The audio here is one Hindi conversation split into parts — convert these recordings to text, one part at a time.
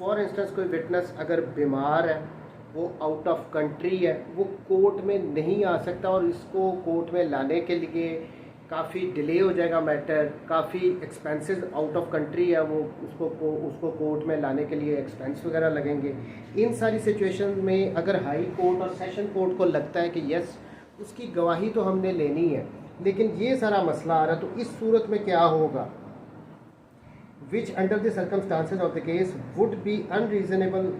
फॉर इंस्टेंस कोई विटनेस अगर बीमार है, वो आउट ऑफ कंट्री है, वो कोर्ट में नहीं आ सकता और इसको कोर्ट में लाने के लिए काफ़ी डिले हो जाएगा मैटर, काफ़ी एक्सपेंसेस, आउट ऑफ कंट्री है वो, उसको कोर्ट में लाने के लिए एक्सपेंस वगैरह लगेंगे। इन सारी सिचुएशन में अगर हाई कोर्ट और सेशन कोर्ट को लगता है कि यस उसकी गवाही तो हमने लेनी है, लेकिन ये सारा मसला आ रहा है, तो इस सूरत में क्या होगा? Which under the circumstances of the case would be unreasonable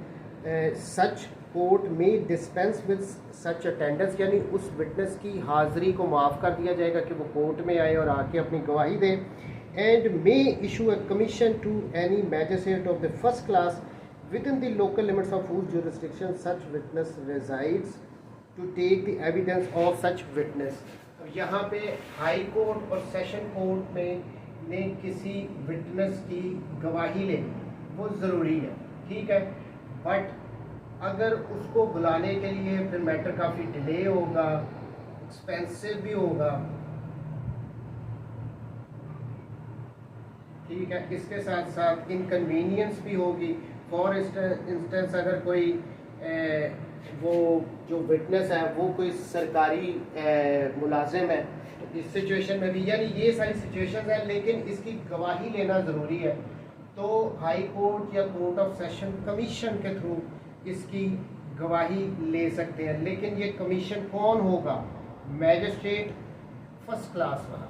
such court में डिस्पेंस विद सच अटेंडेंस, यानी उस विटनेस की हाज़िरी को माफ़ कर दिया जाएगा कि वो कोर्ट में आए और आके अपनी गवाही दे। And may issue a commission to any magistrate of the first class within the local limits of whose jurisdiction such witness resides to take the evidence of such witness. अब यहाँ पे हाई कोर्ट और सेशन कोर्ट में ने किसी विटनेस की गवाही लेनी वो ज़रूरी है, ठीक है, बट अगर उसको बुलाने के लिए फिर मैटर काफ़ी डिले होगा, एक्सपेंसिव भी होगा, ठीक है, इसके साथ साथ इनकन्वीनियंस भी होगी। फॉर इंस्टेंस अगर कोई वो जो विटनेस है वो कोई सरकारी मुलाजिम है, तो इस सिचुएशन में भी, यानी ये सारी सिचुएशंस हैं, लेकिन इसकी गवाही लेना ज़रूरी है। तो हाई कोर्ट या कोर्ट ऑफ सेशन कमीशन के थ्रू इसकी गवाही ले सकते हैं, लेकिन ये कमीशन कौन होगा? मैजिस्ट्रेट फर्स्ट क्लास वाला,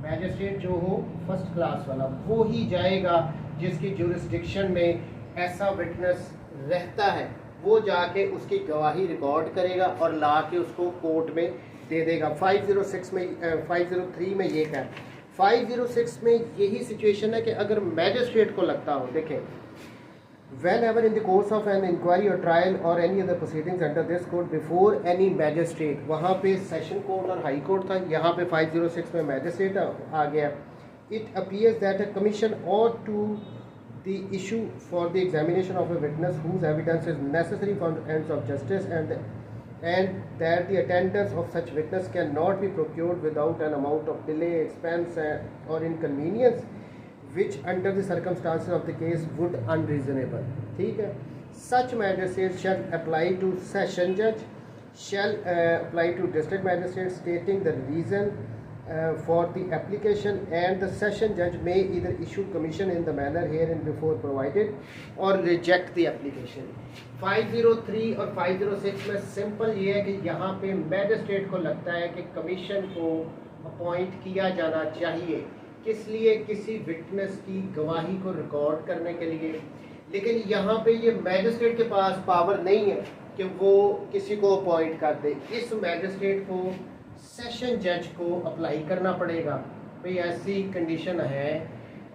मैजिस्ट्रेट जो हो फर्स्ट क्लास वाला वो ही जाएगा जिसकी जुरिस्डिक्शन में ऐसा विटनेस रहता है, वो जाके उसकी गवाही रिकॉर्ड करेगा और ला के उसको कोर्ट में दे देगा। 506 में 503 में ये है, 506 में यही सिचुएशन है कि अगर मैजिस्ट्रेट को लगता हो, देखें, whenever in the course of an inquiry or trial or any other proceedings under this code before any magistrate, वहाँ पे सेशन कोर्ट और हाई कोर्ट था, यहाँ पे 506 में मैजिस्ट्रेट आ गया। It appears that a commission ought to the issue for the examination of a witness whose evidence is necessary for the ends of justice, and that the attendance of such witness cannot be procured without an amount of delay, expense or inconvenience which under the circumstances of the case would unreasonable, ठीक है। Such magistrate shall apply to session judge, shall apply to district magistrate stating the reason for the application, and the session judge may either issue commission in the manner herein before provided or reject the application। 503 और 506 में सिंपल ये है कि यहाँ पे मैजिस्ट्रेट को लगता है कि कमीशन को अपॉइंट किया जाना चाहिए, किस लिए? किसी विटनेस की गवाही को रिकॉर्ड करने के लिए। लेकिन यहाँ पे ये मैजिस्ट्रेट के पास पावर नहीं है कि वो किसी को अपॉइंट कर दे। इस मैजिस्ट्रेट को सेशन जज को अप्लाई करना पड़ेगा, भाई ऐसी कंडीशन है,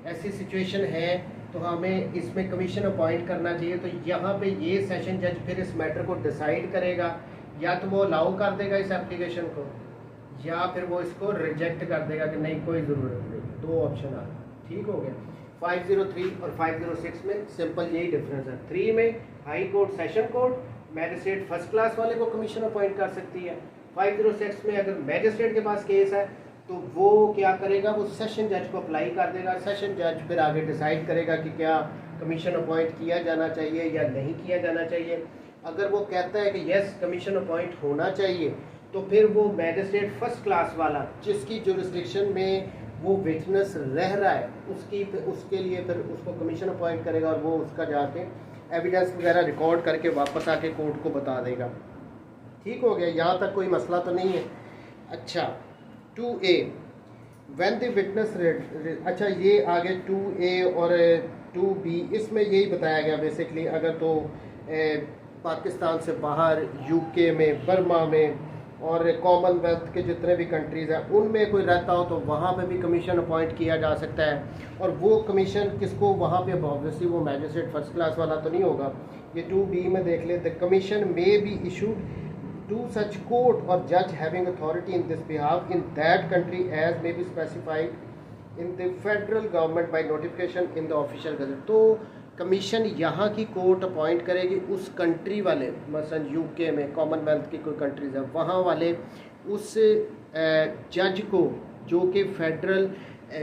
ऐसी सिचुएशन है, तो हमें इसमें कमीशन अपॉइंट करना चाहिए। तो यहाँ पे ये सेशन जज फिर इस मैटर को डिसाइड करेगा, या तो वो अलाउ कर देगा इस एप्लीकेशन को, या फिर वो इसको रिजेक्ट कर देगा कि नहीं कोई ज़रूरत नहीं। दो ऑप्शन आ गए, ठीक हो गया। 503 और 506 में सिंपल यही डिफरेंस है। 3 में high court session court magistrate first class वाले को कमीशन अपॉइंट कर सकती है। 506 में अगर मैजिस्ट्रेट के पास केस है तो वो क्या करेगा? वो सेशन जज को अप्लाई कर देगा, सेशन जज फिर आगे डिसाइड करेगा कि क्या कमीशन अपॉइंट किया जाना चाहिए या नहीं किया जाना चाहिए। अगर वो कहता है कि यस कमीशन अपॉइंट होना चाहिए, तो फिर वो मैजिस्ट्रेट फर्स्ट क्लास वाला जिसकी जुरिस्डिक्शन में वो विटनेस रह रहा है उसके लिए फिर उसको कमीशन अपॉइंट करेगा और वो उसका जाके एविडेंस वगैरह रिकॉर्ड करके वापस आके कोर्ट को बता देगा। ठीक हो गया, यहाँ तक कोई मसला तो नहीं है। अच्छा 2A व्हेन द विटनेस, अच्छा ये आगे 2A और 2B इसमें यही बताया गया बेसिकली। अगर तो पाकिस्तान से बाहर यूके में, बर्मा में और कॉमनवेल्थ के जितने भी कंट्रीज़ हैं उनमें कोई रहता हो तो वहाँ पे भी कमीशन अपॉइंट किया जा सकता है। और वो कमीशन किसको? वहाँ पे ऑब्वियसली वो मैजिस्ट्रेट फर्स्ट क्लास वाला तो नहीं होगा। ये 2B में देख ले, the commission may be issued to such court or judge having authority in this behalf in that country as may be specified in the federal government by notification in the official gazette। तो कमीशन यहाँ की कोर्ट अपॉइंट करेगी उस कंट्री वाले, मसलन यूके में, कॉमनवेल्थ की कोई कंट्रीज है, वहाँ वाले उस जज को जो कि फेडरल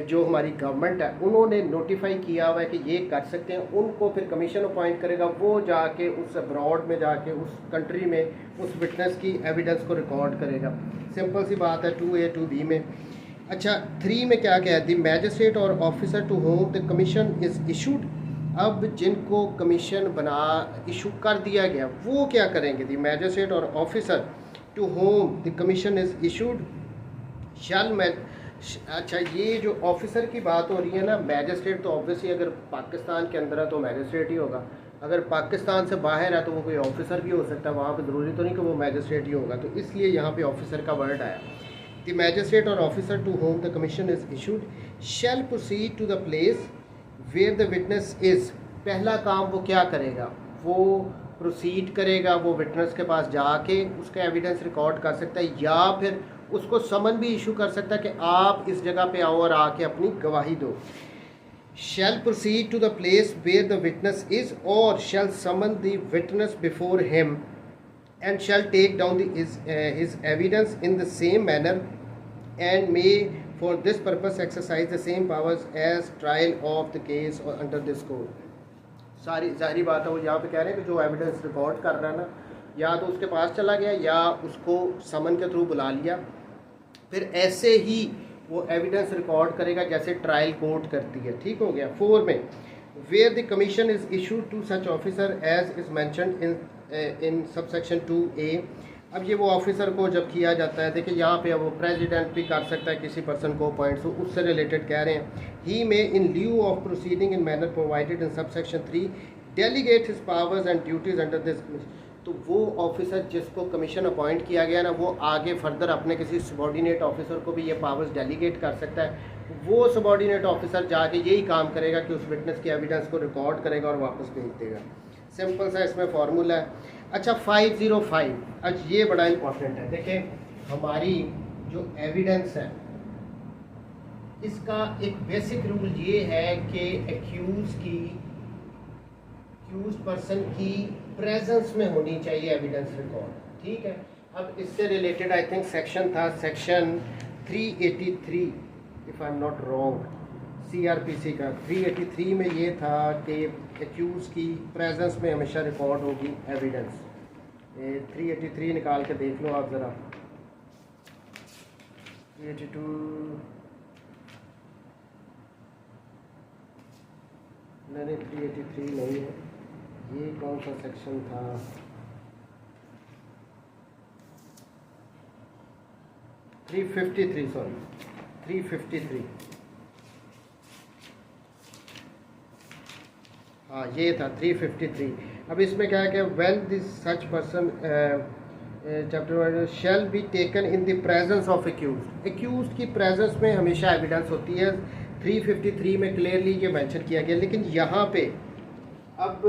जो हमारी गवर्नमेंट है उन्होंने नोटिफाई किया हुआ है कि ये कर सकते हैं, उनको फिर कमीशन अपॉइंट करेगा, वो जाके उस अब्रॉड में जाके उस कंट्री में उस विटनेस की एविडेंस को रिकॉर्ड करेगा। सिंपल सी बात है 2A 2B में। अच्छा 3 में क्या है, the magistrate or officer to whom the commission is issued. अब जिनको कमीशन बना इशू कर दिया गया वो क्या करेंगे, the magistrate or officer to whom the commission is issued shall मैं। अच्छा ये जो ऑफिसर की बात हो रही है ना, मैजिस्ट्रेट तो ऑब्वियसली अगर पाकिस्तान के अंदर है तो मैजिस्ट्रेट ही होगा, अगर पाकिस्तान से बाहर है तो वो कोई ऑफिसर भी हो सकता है, वहाँ पे ज़रूरी तो नहीं कि वो मैजिस्ट्रेट ही होगा, तो इसलिए यहाँ पे ऑफिसर का वर्ड आया। The magistrate or officer to whom the commission is issued shall proceed to the place where the witness is. पहला काम वो क्या करेगा, वो प्रोसीड करेगा, वो विटनेस के पास जाके उसका एविडेंस रिकॉर्ड कर सकता है, या फिर उसको समन भी इशू कर सकता है कि आप इस जगह पे आओ और आके अपनी गवाही दो। Shall proceed to the place where the witness is or shall summon the witness before him and shall take down his evidence in the same manner and may for this purpose exercise the same powers as trial of the case under this code. सारी जाहिर बात है वो यहाँ पे कह रहे हैं कि जो एविडेंस रिकॉर्ड कर रहा है ना, या तो उसके पास चला गया या उसको समन के थ्रू बुला लिया, फिर ऐसे ही वो एविडेंस रिकॉर्ड करेगा जैसे ट्रायल कोर्ट करती है। ठीक हो गया। 4 में where the commission is issued to such officer as is mentioned in subsection 2A। अब ये वो ऑफिसर को जब किया जाता है, देखिए यहाँ पे वो प्रेसिडेंट भी कर सकता है किसी पर्सन को अपॉइंट, तो उससे रिलेटेड कह रहे हैं he may in lieu of proceeding in manner provided in subsection 3 delegate his powers and duties under this. तो वो ऑफिसर जिसको कमीशन अपॉइंट किया गया ना, वो आगे फर्दर अपने किसी सबॉर्डिनेट ऑफिसर को भी ये पावर्स डेलीगेट कर सकता है। वो सबॉर्डिनेट ऑफिसर जाके यही काम करेगा कि उस विटनेस की एविडेंस को रिकॉर्ड करेगा और वापस भेज देगा। सिंपल सा इसमें फार्मूला है। अच्छा 505, अच्छा ये बड़ा इंपॉर्टेंट है। देखें हमारी जो एविडेंस है इसका एक बेसिक रूल ये है कि एक्यूज पर्सन की प्रेजेंस में होनी चाहिए एविडेंस रिकॉर्ड। ठीक है। अब इससे रिलेटेड आई थिंक सेक्शन था section 383 if I am not wrong, CRPC का 383 में ये था कि एक्यूज़ की प्रेजेंस में हमेशा रिकॉर्ड होगी एविडेंस। 383 निकाल के देख लो आप ज़रा। 382 नहीं, 383 नहीं है, ये कौन सा सेक्शन था? 353 सॉरी 353, हाँ ये था 353। अब इसमें क्या है कि when this such person chapter shall be taken in the presence of accuse की प्रेजेंस में हमेशा एविडेंस होती है। 353 में क्लियरली ये मेंशन किया गया। लेकिन यहाँ पे अब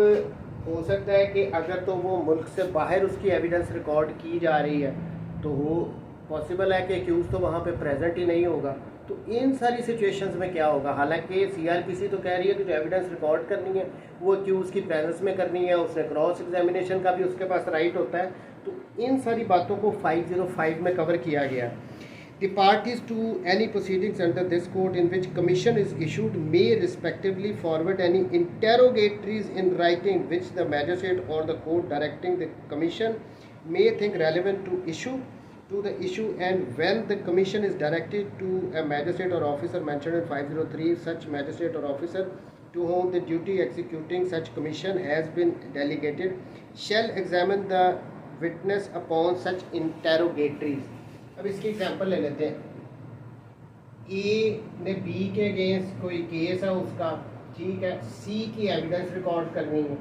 हो सकता है कि अगर तो वो मुल्क से बाहर उसकी एविडेंस रिकॉर्ड की जा रही है तो वो पॉसिबल है कि एक्यूज तो वहाँ पे प्रेजेंट ही नहीं होगा। तो इन सारी सिचुएशंस में क्या होगा, हालांकि CRPC तो कह रही है कि जो एविडेंस रिकॉर्ड करनी है वो एक्यूज की प्रेजेंस में करनी है, उसने क्रॉस एग्जामिनेशन का भी उसके पास राइट होता है। तो इन सारी बातों को 505 में कवर किया गया। The parties to any proceedings under this code in which commission is issued may respectively forward any interrogatories in writing which the magistrate or the court directing the commission may think relevant to the issue, and when the commission is directed to a magistrate or officer mentioned in 503, such magistrate or officer to whom the duty executing such commission has been delegated shall examine the witness upon such interrogatories। अब इसकी एग्जांपल ले लेते हैं। ए ने बी के अगेंस्ट कोई केस है उसका, ठीक है, सी की एविडेंस रिकॉर्ड करनी है।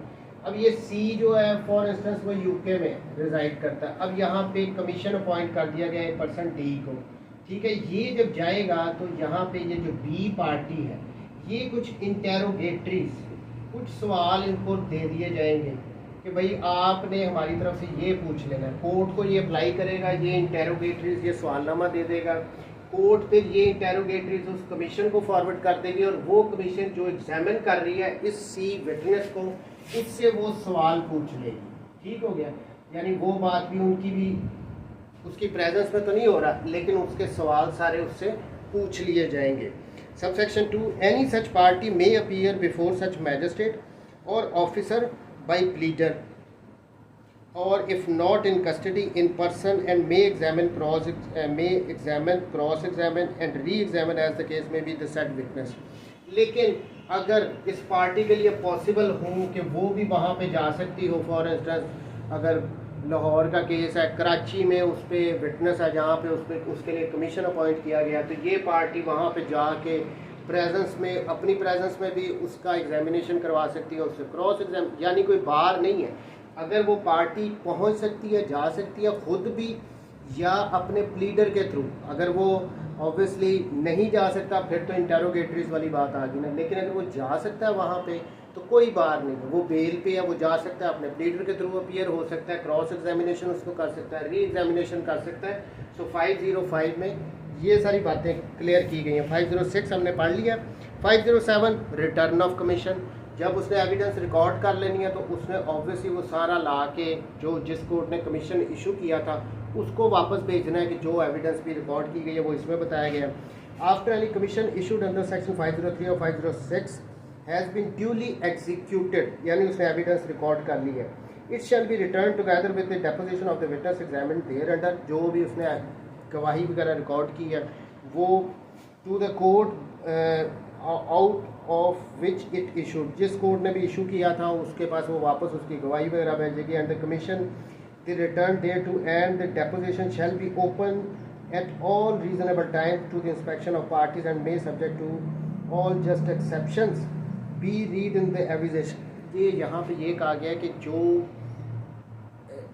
अब ये सी जो है फॉर इंस्टेंस वो यूके में रिजाइड करता है। अब यहाँ पे कमीशन अपॉइंट कर दिया गया है पर्सन डी को, ठीक है। ये जब जाएगा तो यहाँ पे ये जो बी पार्टी है ये कुछ इंटेरोगेटरीज, कुछ सवाल इनको दे दिए जाएंगे कि भाई आपने हमारी तरफ से ये पूछ लेना है। कोर्ट को ये अप्लाई करेगा, ये इंटेरोगेटरीज, ये सवालनामा दे देगा। कोर्ट फिर ये इंटेरोगेटरीज उस कमीशन को फॉरवर्ड कर देगी और वो कमीशन जो एग्जामिन कर रही है इस सी विटनेस को, उससे वो सवाल पूछ लेगी। ठीक हो गया। यानी वो बात भी उनकी भी उसकी प्रेजेंस में तो नहीं हो रहा, लेकिन उसके सवाल सारे उससे पूछ लिए जाएंगे। Subsection 2, any such party may appear before such magistrate or officer by pleader or if not in custody in person and may examine cross examine and re-examine as the case may be the said witness। लेकिन अगर इस पार्टी के लिए पॉसिबल हो कि वो भी वहाँ पे जा सकती हो, फॉर इंस्टेंस अगर लाहौर का केस है, कराची में उस पर विटनेस है जहाँ पे उस पर उसके लिए कमीशन अपॉइंट किया गया, तो ये पार्टी वहाँ पे जाके प्रेजेंस में अपनी प्रेजेंस में भी उसका एग्जामिनेशन करवा सकती है, उससे क्रॉस एग्जाम, यानी कोई बार नहीं है। अगर वो पार्टी पहुंच सकती है, जा सकती है खुद भी या अपने प्लीडर के थ्रू। अगर वो ऑब्वियसली नहीं जा सकता फिर तो इंटेरोगेटरीज वाली बात आ गई ना, लेकिन अगर वो जा सकता है वहाँ पे तो कोई बार नहीं है, वो बेल पे है, वो जा सकता है, अपने प्लीडर के थ्रू अपीयर हो सकता है, क्रॉस एग्जामिनेशन उसको कर सकता है, री एग्जामिनेशन कर सकता है। सो 505 में ये सारी बातें क्लियर की गई हैं। 506 हमने पढ़ लिया। 507 रिटर्न ऑफ कमीशन, जब उसने एविडेंस रिकॉर्ड कर लेनी है तो उसने ऑब्वियसली वो सारा ला के जो जिस कोर्ट ने कमीशन इशू किया था उसको वापस भेजना है कि जो एविडेंस भी रिकॉर्ड की गई है वो इसमें बताया गया है। After any commission issued under section 503 और 506 हैज़ बीन ड्यूली एग्जीक्यूटेड, यानी उसने एविडेंस रिकॉर्ड कर ली है, it shall be return together with the deposition of the witness examined there under, जो भी उसने गवाही वगैरह रिकॉर्ड की है वो to the court out of which it issued, जिस कोर्ट ने भी इशू किया था उसके पास वो वापस उसकी गवाही वगैरह भेजेगी। And the commission the return there to and the deposition shall be open at all reasonable time to the inspection of parties and may subject to all just exceptions be read in the evidence. ये यहाँ पे ये कहा गया कि जो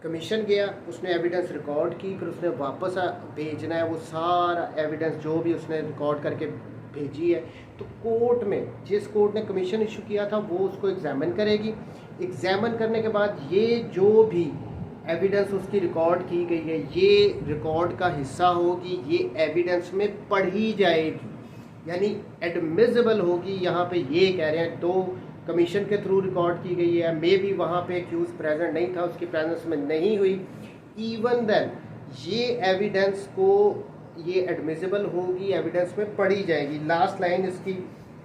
कमीशन गया उसने एविडेंस रिकॉर्ड की, फिर उसने वापस भेजना है वो सारा एविडेंस जो भी उसने रिकॉर्ड करके भेजी है, तो कोर्ट में जिस कोर्ट ने कमीशन इशू किया था वो उसको एग्जामिन करेगी। एग्जामिन करने के बाद ये जो भी एविडेंस उसकी रिकॉर्ड की गई है ये रिकॉर्ड का हिस्सा होगी, ये एविडेंस में पढ़ी जाएगी, यानी एडमिसिबल होगी। यहाँ पे ये कह रहे हैं तो कमीशन के थ्रू रिकॉर्ड की गई है, मे भी वहाँ पे एक्यूज प्रेजेंट नहीं था, उसकी प्रेजेंस में नहीं हुई, इवन देन ये एविडेंस को ये एडमिसिबल होगी, एविडेंस में पढ़ी जाएगी। लास्ट लाइन इसकी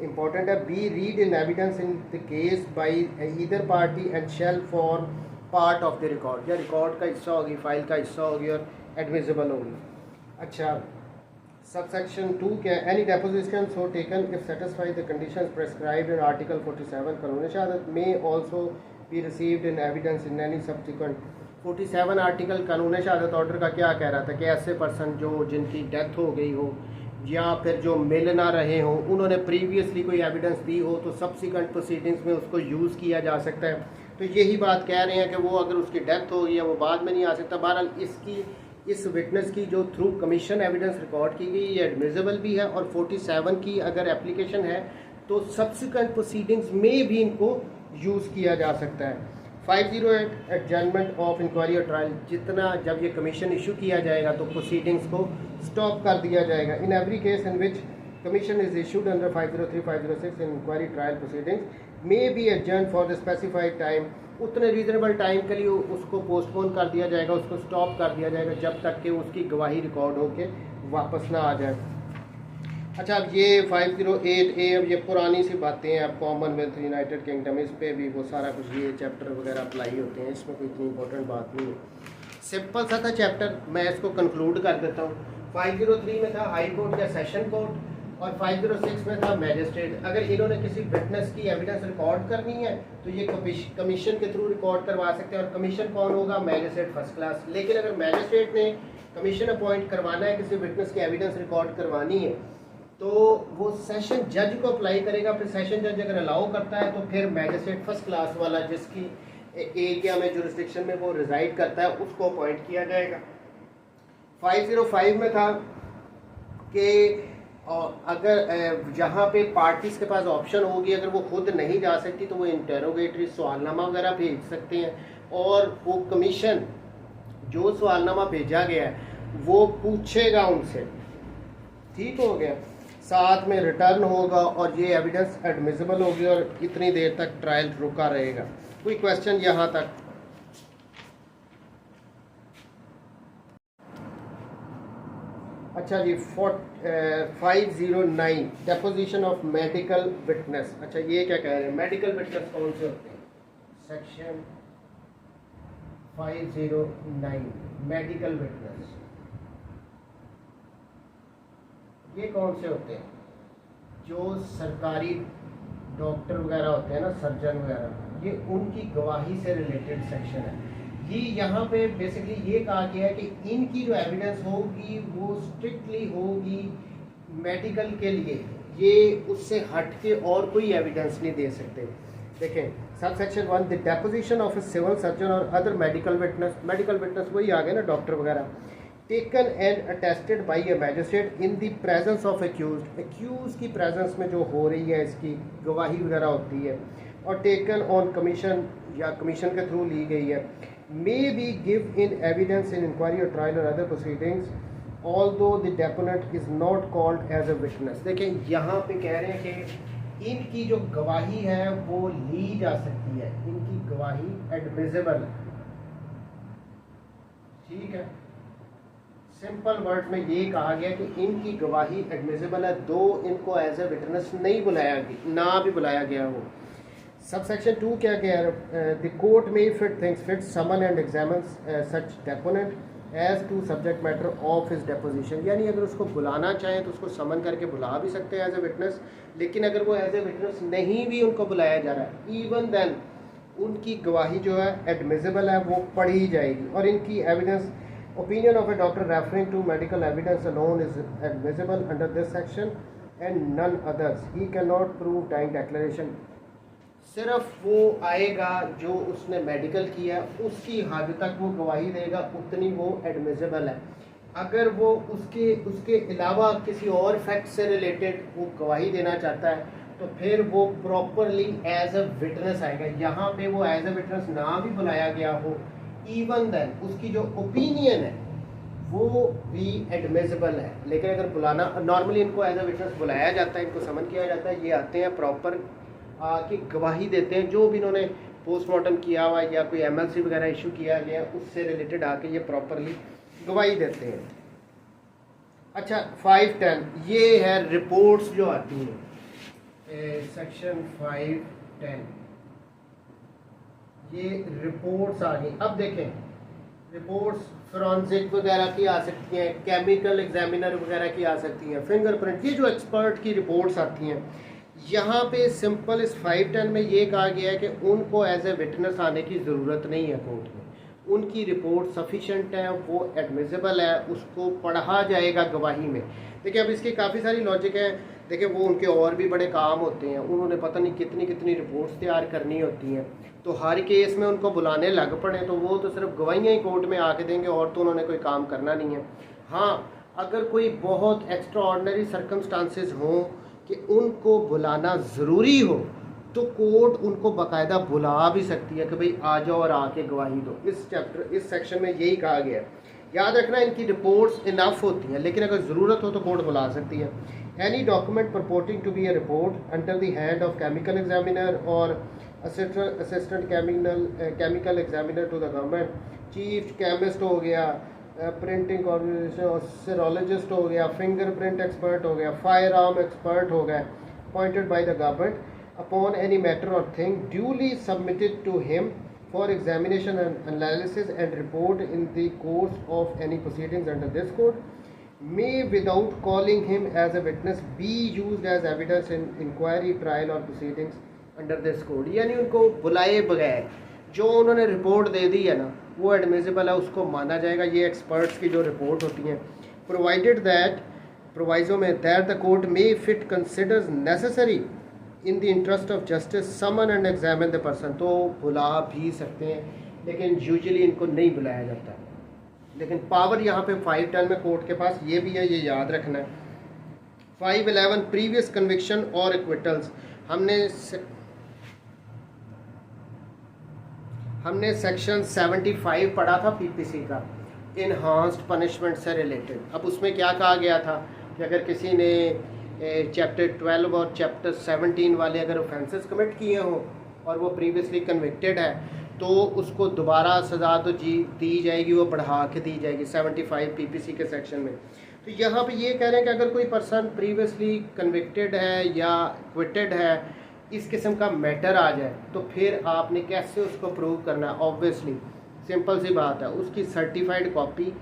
इंपॉर्टेंट है, be read in evidence in the case by either party and shall form part of the record, या रिकॉर्ड का हिस्सा होगी, फाइल का हिस्सा होगी और एडमिसिबल होगी। अच्छा, सबसेक्शन 2 क्या है, any deposition so taken if satisfy the conditions prescribed in article 47 कानून शहादत may also be received in evidence in any subsequent. 47 article कानून शहादत ऑर्डर का क्या कह रहा था कि ऐसे पर्सन जो जिनकी डेथ हो गई हो या फिर जो मिल ना रहे हो, उन्होंने प्रीवियसली कोई एविडेंस दी हो तो सब्सिक्वेंट प्रोसीडिंग्स में उसको यूज़ किया जा सकता है। तो यही बात कह रहे हैं कि वो अगर उसकी डेथ हो गई है वो बाद में नहीं आ सकता। बहरहाल इसकी इस विटनेस की जो थ्रू कमीशन एविडेंस रिकॉर्ड की गई ये एडमिसिबल भी है, और 47 की अगर एप्लीकेशन है तो सब्सिक्वेंट प्रोसीडिंग्स में भी इनको यूज़ किया जा सकता है। 508 adjournment of inquiry or trial, जितना जब ये कमीशन इशू किया जाएगा तो प्रोसीडिंग्स को स्टॉप कर दिया जाएगा। In every case in which commission is issued under 503 506 in inquiry trial proceedings may be adjourn for the specified time, उतने रीजनेबल टाइम के लिए उसको पोस्टपोन कर दिया जाएगा, उसको स्टॉप कर दिया जाएगा जब तक कि उसकी गवाही रिकॉर्ड होके वापस ना आ जाए। अच्छा, अब ये 508A, अब ये पुरानी सी बातें हैं, अब कॉमनवेल्थ यूनाइटेड किंगडम, इस पे भी वो सारा कुछ ये चैप्टर वगैरह अप्लाई होते हैं, इसमें कोई इतनी इंपॉर्टेंट बात नहीं है, सिंपल सा था चैप्टर, मैं इसको कंक्लूड कर देता हूँ। 503 में था हाई कोर्ट या सेशन कोर्ट, और 506 में था मैजिस्ट्रेट। अगर इन्होंने किसी विटनेस की एविडेंस रिकॉर्ड करनी है तो ये कमीशन के थ्रू रिकॉर्ड करवा सकते हैं, और कमीशन कौन होगा, मैजिस्ट्रेट फर्स्ट क्लास। लेकिन अगर मैजिस्ट्रेट ने कमीशन अपॉइंट करवाना है, किसी विटनेस की एविडेंस रिकॉर्ड करवानी है, तो वो सेशन जज को अप्लाई करेगा, फिर सेशन जज अगर अलाउ करता है तो फिर मैजिस्ट्रेट फर्स्ट क्लास वाला जिसकी एरिया में जुरिस्डिक्शन में वो रिजाइड करता है उसको अपॉइंट किया जाएगा। 505 में था कि अगर जहाँ पे पार्टीज के पास ऑप्शन होगी, अगर वो खुद नहीं जा सकती तो वो इंटेरोगेटरी सवालनामा वगैरह भेज सकते हैं, और वो कमीशन जो सवालनामा भेजा गया है वो पूछेगा उनसे, ठीक हो गया, साथ में रिटर्न होगा और ये एविडेंस एडमिसिबल होगी और इतनी देर तक ट्रायल रुका रहेगा। कोई क्वेश्चन यहाँ तक? अच्छा जी 509 डेपोजिशन ऑफ मेडिकल विटनेस। अच्छा ये क्या कह रहे हैं, मेडिकल विटनेस कौन से होते हैं? सेक्शन 509 मेडिकल विटनेस, ये कौन से होते हैं? जो सरकारी डॉक्टर वगैरह होते हैं ना, सर्जन वगैरह, ये उनकी गवाही से रिलेटेड सेक्शन है। ये यहाँ पे बेसिकली ये कहा गया है कि इनकी जो एविडेंस होगी वो स्ट्रिक्टली होगी मेडिकल के लिए, ये उससे हट के और कोई एविडेंस नहीं दे सकते। देखें subsection 1 the deposition of a civil surgeon or other medical witness, medical witness वही आ गए ना डॉक्टर वगैरह, taken and attested by a magistrate in the presence of accuse की प्रेजेंस में जो हो रही है इसकी गवाही वगैरह होती है, और टेकन ऑन कमीशन या कमीशन के थ्रू ली गई है, may be give in evidence in inquiry or trial or other proceedings although the deponent is not called as a witness. देखें यहाँ पे कह रहे हैं कि इनकी जो गवाही है वो ली जा सकती है, इनकी गवाही एडमिसिबल है, ठीक है। सिंपल वर्ड में ये कहा गया कि इनकी गवाही एडमिसिबल है, दो इनको एज ए विटनेस नहीं बुलाया गया, ना भी बुलाया गया हो। सब सेक्शन 2 क्या कह रहा है, the court may fit things fit summon and examine such deponent as to subject matter of his deposition, यानी अगर उसको बुलाना चाहें तो उसको समन करके बुला भी सकते हैं एज ए विटनेस, लेकिन अगर वो एज ए विटनेस नहीं भी उनको बुलाया जा रहा है, इवन देन उनकी गवाही जो है एडमिसिबल है, वो पढ़ी जाएगी। और इनकी evidence opinion of a doctor referring to medical evidence alone is admissible under this section and none others. He cannot prove dying declaration. सिर्फ वो आएगा जो उसने मेडिकल किया उसकी हद तक वो गवाही देगा, उतनी वो एडमिसिबल है। अगर वो उसके अलावा किसी और फैक्ट से रिलेटेड वो गवाही देना चाहता है तो फिर वो प्रॉपरली एज अ विटनेस आएगा। यहाँ पे वो एज अ विटनेस ना भी बुलाया गया हो, इवन देन उसकी जो ओपिनियन है वो भी एडमिसिबल है। लेकिन अगर बुलाना, नॉर्मली इनको एज अ विटनेस बुलाया जाता है, इनको समन किया जाता है, ये आते हैं प्रॉपर आके गवाही देते हैं, जो भी इन्होंने पोस्टमार्टम किया हुआ या कोई एमएलसी वगैरह इशू किया गया उससे रिलेटेड आके ये प्रॉपरली गवाही देते हैं। अच्छा 510 ये है रिपोर्ट्स जो आती हैं, सेक्शन 510 ये रिपोर्ट्स आ गई। अब देखें रिपोर्ट्स फोरेंसिक वगैरह की आ सकती हैं, केमिकल एग्जामिनर वगैरह की आ सकती हैं, फिंगरप्रिंट, ये जो एक्सपर्ट की रिपोर्ट्स आती हैं, यहाँ पे सिंपल इस 510 में ये कहा गया है कि उनको एज ए विटनेस आने की ज़रूरत नहीं है कोर्ट में, उनकी रिपोर्ट सफिशेंट है, वो एडमिसिबल है, उसको पढ़ा जाएगा गवाही में। देखिए अब इसकी काफ़ी सारी लॉजिक है। देखिए वो उनके और भी बड़े काम होते हैं, उन्होंने पता नहीं कितनी कितनी रिपोर्ट्स तैयार करनी होती हैं, तो हर केस में उनको बुलाने लग पड़े तो वो तो सिर्फ गवाहियाँ ही कोर्ट में आके देंगे और तो उन्होंने कोई काम करना नहीं है। हाँ अगर कोई बहुत एक्स्ट्रा ऑर्डनरी सर्कमस्टांसेस हों कि उनको बुलाना ज़रूरी हो तो कोर्ट उनको बाकायदा बुला भी सकती है कि भाई आ जाओ और आके गवाही दो। इस सेक्शन में यही कहा गया है। याद रखना इनकी रिपोर्ट्स इनफ होती हैं, लेकिन अगर ज़रूरत हो तो कोर्ट बुला सकती है। Any document purporting to be a report under the hand of chemical examiner or assistant chemical examiner to the government, chief chemist हो गया, प्रिंटिंग ऑर्गेनाइजेशन, सीरोलॉजिस्ट हो गया, फिंगरप्रिंट एक्सपर्ट हो गया, फायर आर्म एक्सपर्ट हो गया, appointed by the government upon any matter or thing duly submitted to him for examination and analysis and report in the course of any proceedings under this code may without calling him as a witness be used as evidence in inquiry, trial or proceedings under this code। यानी उनको बुलाए बगैर जो उन्होंने रिपोर्ट दे दी है ना वो एडमिसिबल है, उसको माना जाएगा। ये एक्सपर्ट्स की जो रिपोर्ट होती हैं, प्रोवाइडेड दैट प्रोवाइजो में that the court may fit considers necessary in the interest of justice summon and examine the person, तो बुला भी सकते हैं लेकिन यूजुअली इनको नहीं बुलाया जाता है। लेकिन पावर यहाँ पे 510 में कोर्ट के पास ये भी है, ये याद रखना है। 511 प्रीवियस कन्विक्शन और एक्विटल्स, हमने सेक्शन 75 पढ़ा था पीपीसी का, इन्हांस्ड पनिशमेंट से रिलेटेड। अब उसमें क्या कहा गया था कि अगर किसी ने चैप्टर 12 और चैप्टर 17 वाले अगर ऑफेंसेस कमिट किए हों और वो प्रीवियसली कन्विक्टेड है तो उसको दोबारा सज़ा तो दी जाएगी, वो बढ़ा के दी जाएगी 75 पीपीसी के सेक्शन में। तो यहाँ पे ये कह रहे हैं कि अगर कोई पर्सन प्रीवियसली कन्विक्टेड है या क्विटेड है, इस किस्म का मैटर आ जाए, तो फिर आपने कैसे उसको प्रूव करना है। ऑब्वियसली सिंपल सी बात है, उसकी सर्टिफाइड कॉपी,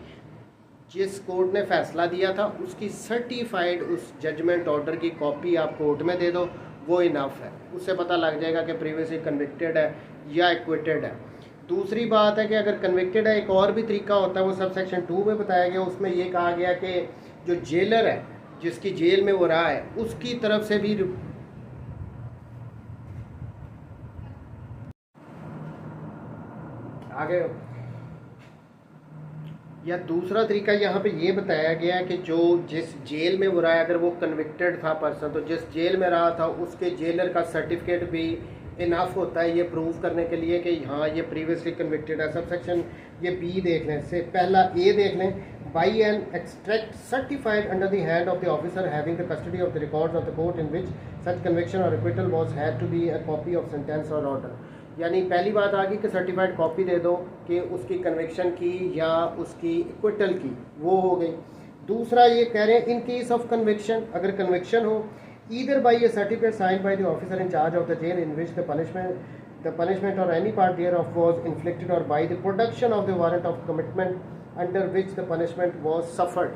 जिस कोर्ट ने फैसला दिया था उसकी सर्टिफाइड उस जजमेंट ऑर्डर की कॉपी आप कोर्ट में दे दो, वो इनफ है। उससे पता लग जाएगा कि प्रीवियसली कन्विक्टेड है या एक्विटेड है। दूसरी बात है कि अगर कन्विक्टेड है, एक और भी तरीका होता है, वो सब सेक्शन 2 में बताया गया। उसमें ये कहा गया कि जो जेलर है, जिसकी जेल में वो रहा है, उसकी तरफ से भी आगे, या दूसरा तरीका यहाँ पे ये बताया गया है कि जो जिस जेल में वो रहा है, अगर वो कन्विक्टेड था पर्सन, तो जिस जेल में रहा था उसके जेलर का सर्टिफिकेट भी इनफ होता है ये प्रूव करने के लिए कि हाँ ये प्रीवियसली कन्विक्टेड है। सब सेक्शन ये बी देख लें, से पहला ए देख लें, by an extract certified under the hand of the officer having the custody of the records of the court in which such conviction or acquittal was had to be a copy of sentence or order. यानी पहली बात आ गई कि सर्टिफाइड कॉपी दे दो कि उसकी कन्विक्शन की या उसकी एक्विटल की, वो हो गई। दूसरा ये कह रहे हैं इन केस ऑफ कन्विक्शन, अगर कन्विक्शन हो either by a certificate signed by the officer in charge of the jail in which the punishment or any part thereof was inflicted, or by the production of the warrant of commitment under which the punishment was suffered।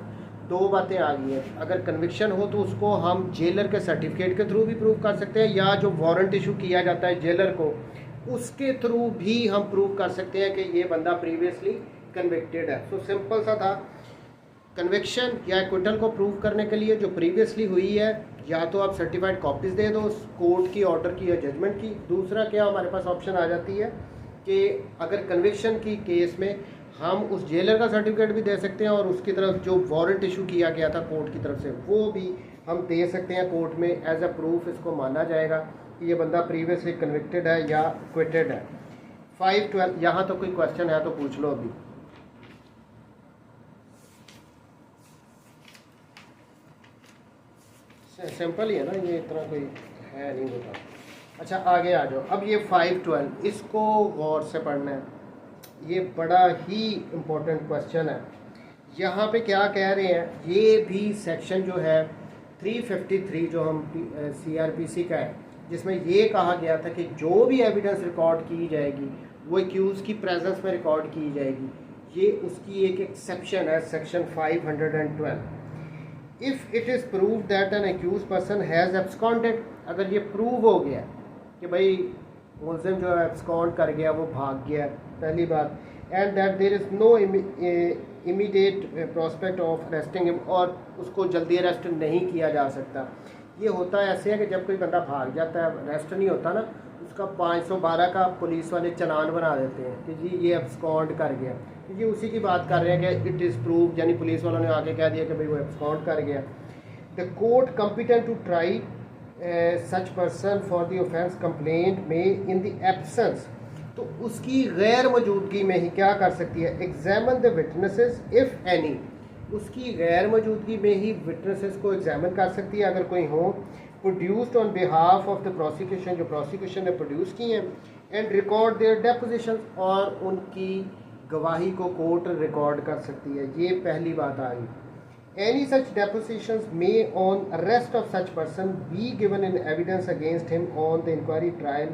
दो बातें आ गई हैं। अगर कन्विक्शन हो तो उसको हम जेलर के सर्टिफिकेट के थ्रू भी प्रूव कर सकते हैं, या जो वारंट इशू किया जाता है जेलर को, उसके थ्रू भी हम प्रूव कर सकते हैं कि ये बंदा प्रीवियसली कन्विक्टेड है। सो सिंपल सा था। कन्विक्शन या एक्विटल को प्रूव करने के लिए जो प्रीवियसली हुई है, या तो आप सर्टिफाइड कॉपीज़ दे दो कोर्ट की, ऑर्डर की या जजमेंट की। दूसरा क्या हमारे पास ऑप्शन आ जाती है कि अगर कन्विक्शन की केस में हम उस जेलर का सर्टिफिकेट भी दे सकते हैं, और उसकी तरफ जो वारंट इशू किया गया था कोर्ट की तरफ से, वो भी हम दे सकते हैं कोर्ट में। एज अ प्रूफ इसको माना जाएगा कि ये बंदा प्रीवियसली कन्विक्टेड है या क्विटेड है। 5-12 यहाँ तो कोई क्वेश्चन है तो पूछ लो अभी। सिंपल ही है ना, ये इतना कोई है नहीं होता। अच्छा आगे आ जाओ। अब ये 5-12 इसको गौर से पढ़ना है, ये बड़ा ही इम्पोर्टेंट क्वेश्चन है। यहाँ पे क्या कह रहे हैं, ये भी सेक्शन जो है 353 जो हम CRPC का है, जिसमें ये कहा गया था कि जो भी एविडेंस रिकॉर्ड की जाएगी वो एक्यूज़ की प्रेजेंस में रिकॉर्ड की जाएगी। ये उसकी एक एक्सेप्शन है, section 512। If it is prove that an accuse person has absconded, अगर ये प्रूव हो गया कि भाई मुलजिम जो है एब्सकॉन्ड कर गया, वो भाग गया, पहली बात, and that there is no immediate prospect of arresting him, और उसको जल्दी अरेस्ट नहीं किया जा सकता। ये होता है ऐसे है कि जब कोई बंदा भाग जाता है, अरेस्ट नहीं होता ना, उसका 512 का पुलिस वाले चालान बना देते हैं कि जी ये एब्सकॉन्ड कर गया। ये उसी की बात कर रहे हैं कि इट इज़ प्रूव, यानी पुलिस वालों ने आके कह दिया कि भाई वो एब्सकॉन्ड कर गया। The court competent to try such person for the offence complaint में इन द एब्सेंस, तो उसकी गैर मौजूदगी में ही क्या कर सकती है, examine the witnesses if any, उसकी गैर मौजूदगी में ही विटनेसेस को एग्जामिन कर सकती है अगर कोई हो, produced on behalf of the prosecution, जो प्रोसिक्यूशन ने प्रोड्यूस की हैं, एंड रिकॉर्ड देयर डेपोजिशन, और उनकी गवाही को कोर्ट रिकॉर्ड कर सकती है। ये पहली बात आ गई। Any such depositions may on arrest of such person be given in evidence against him on the inquiry trial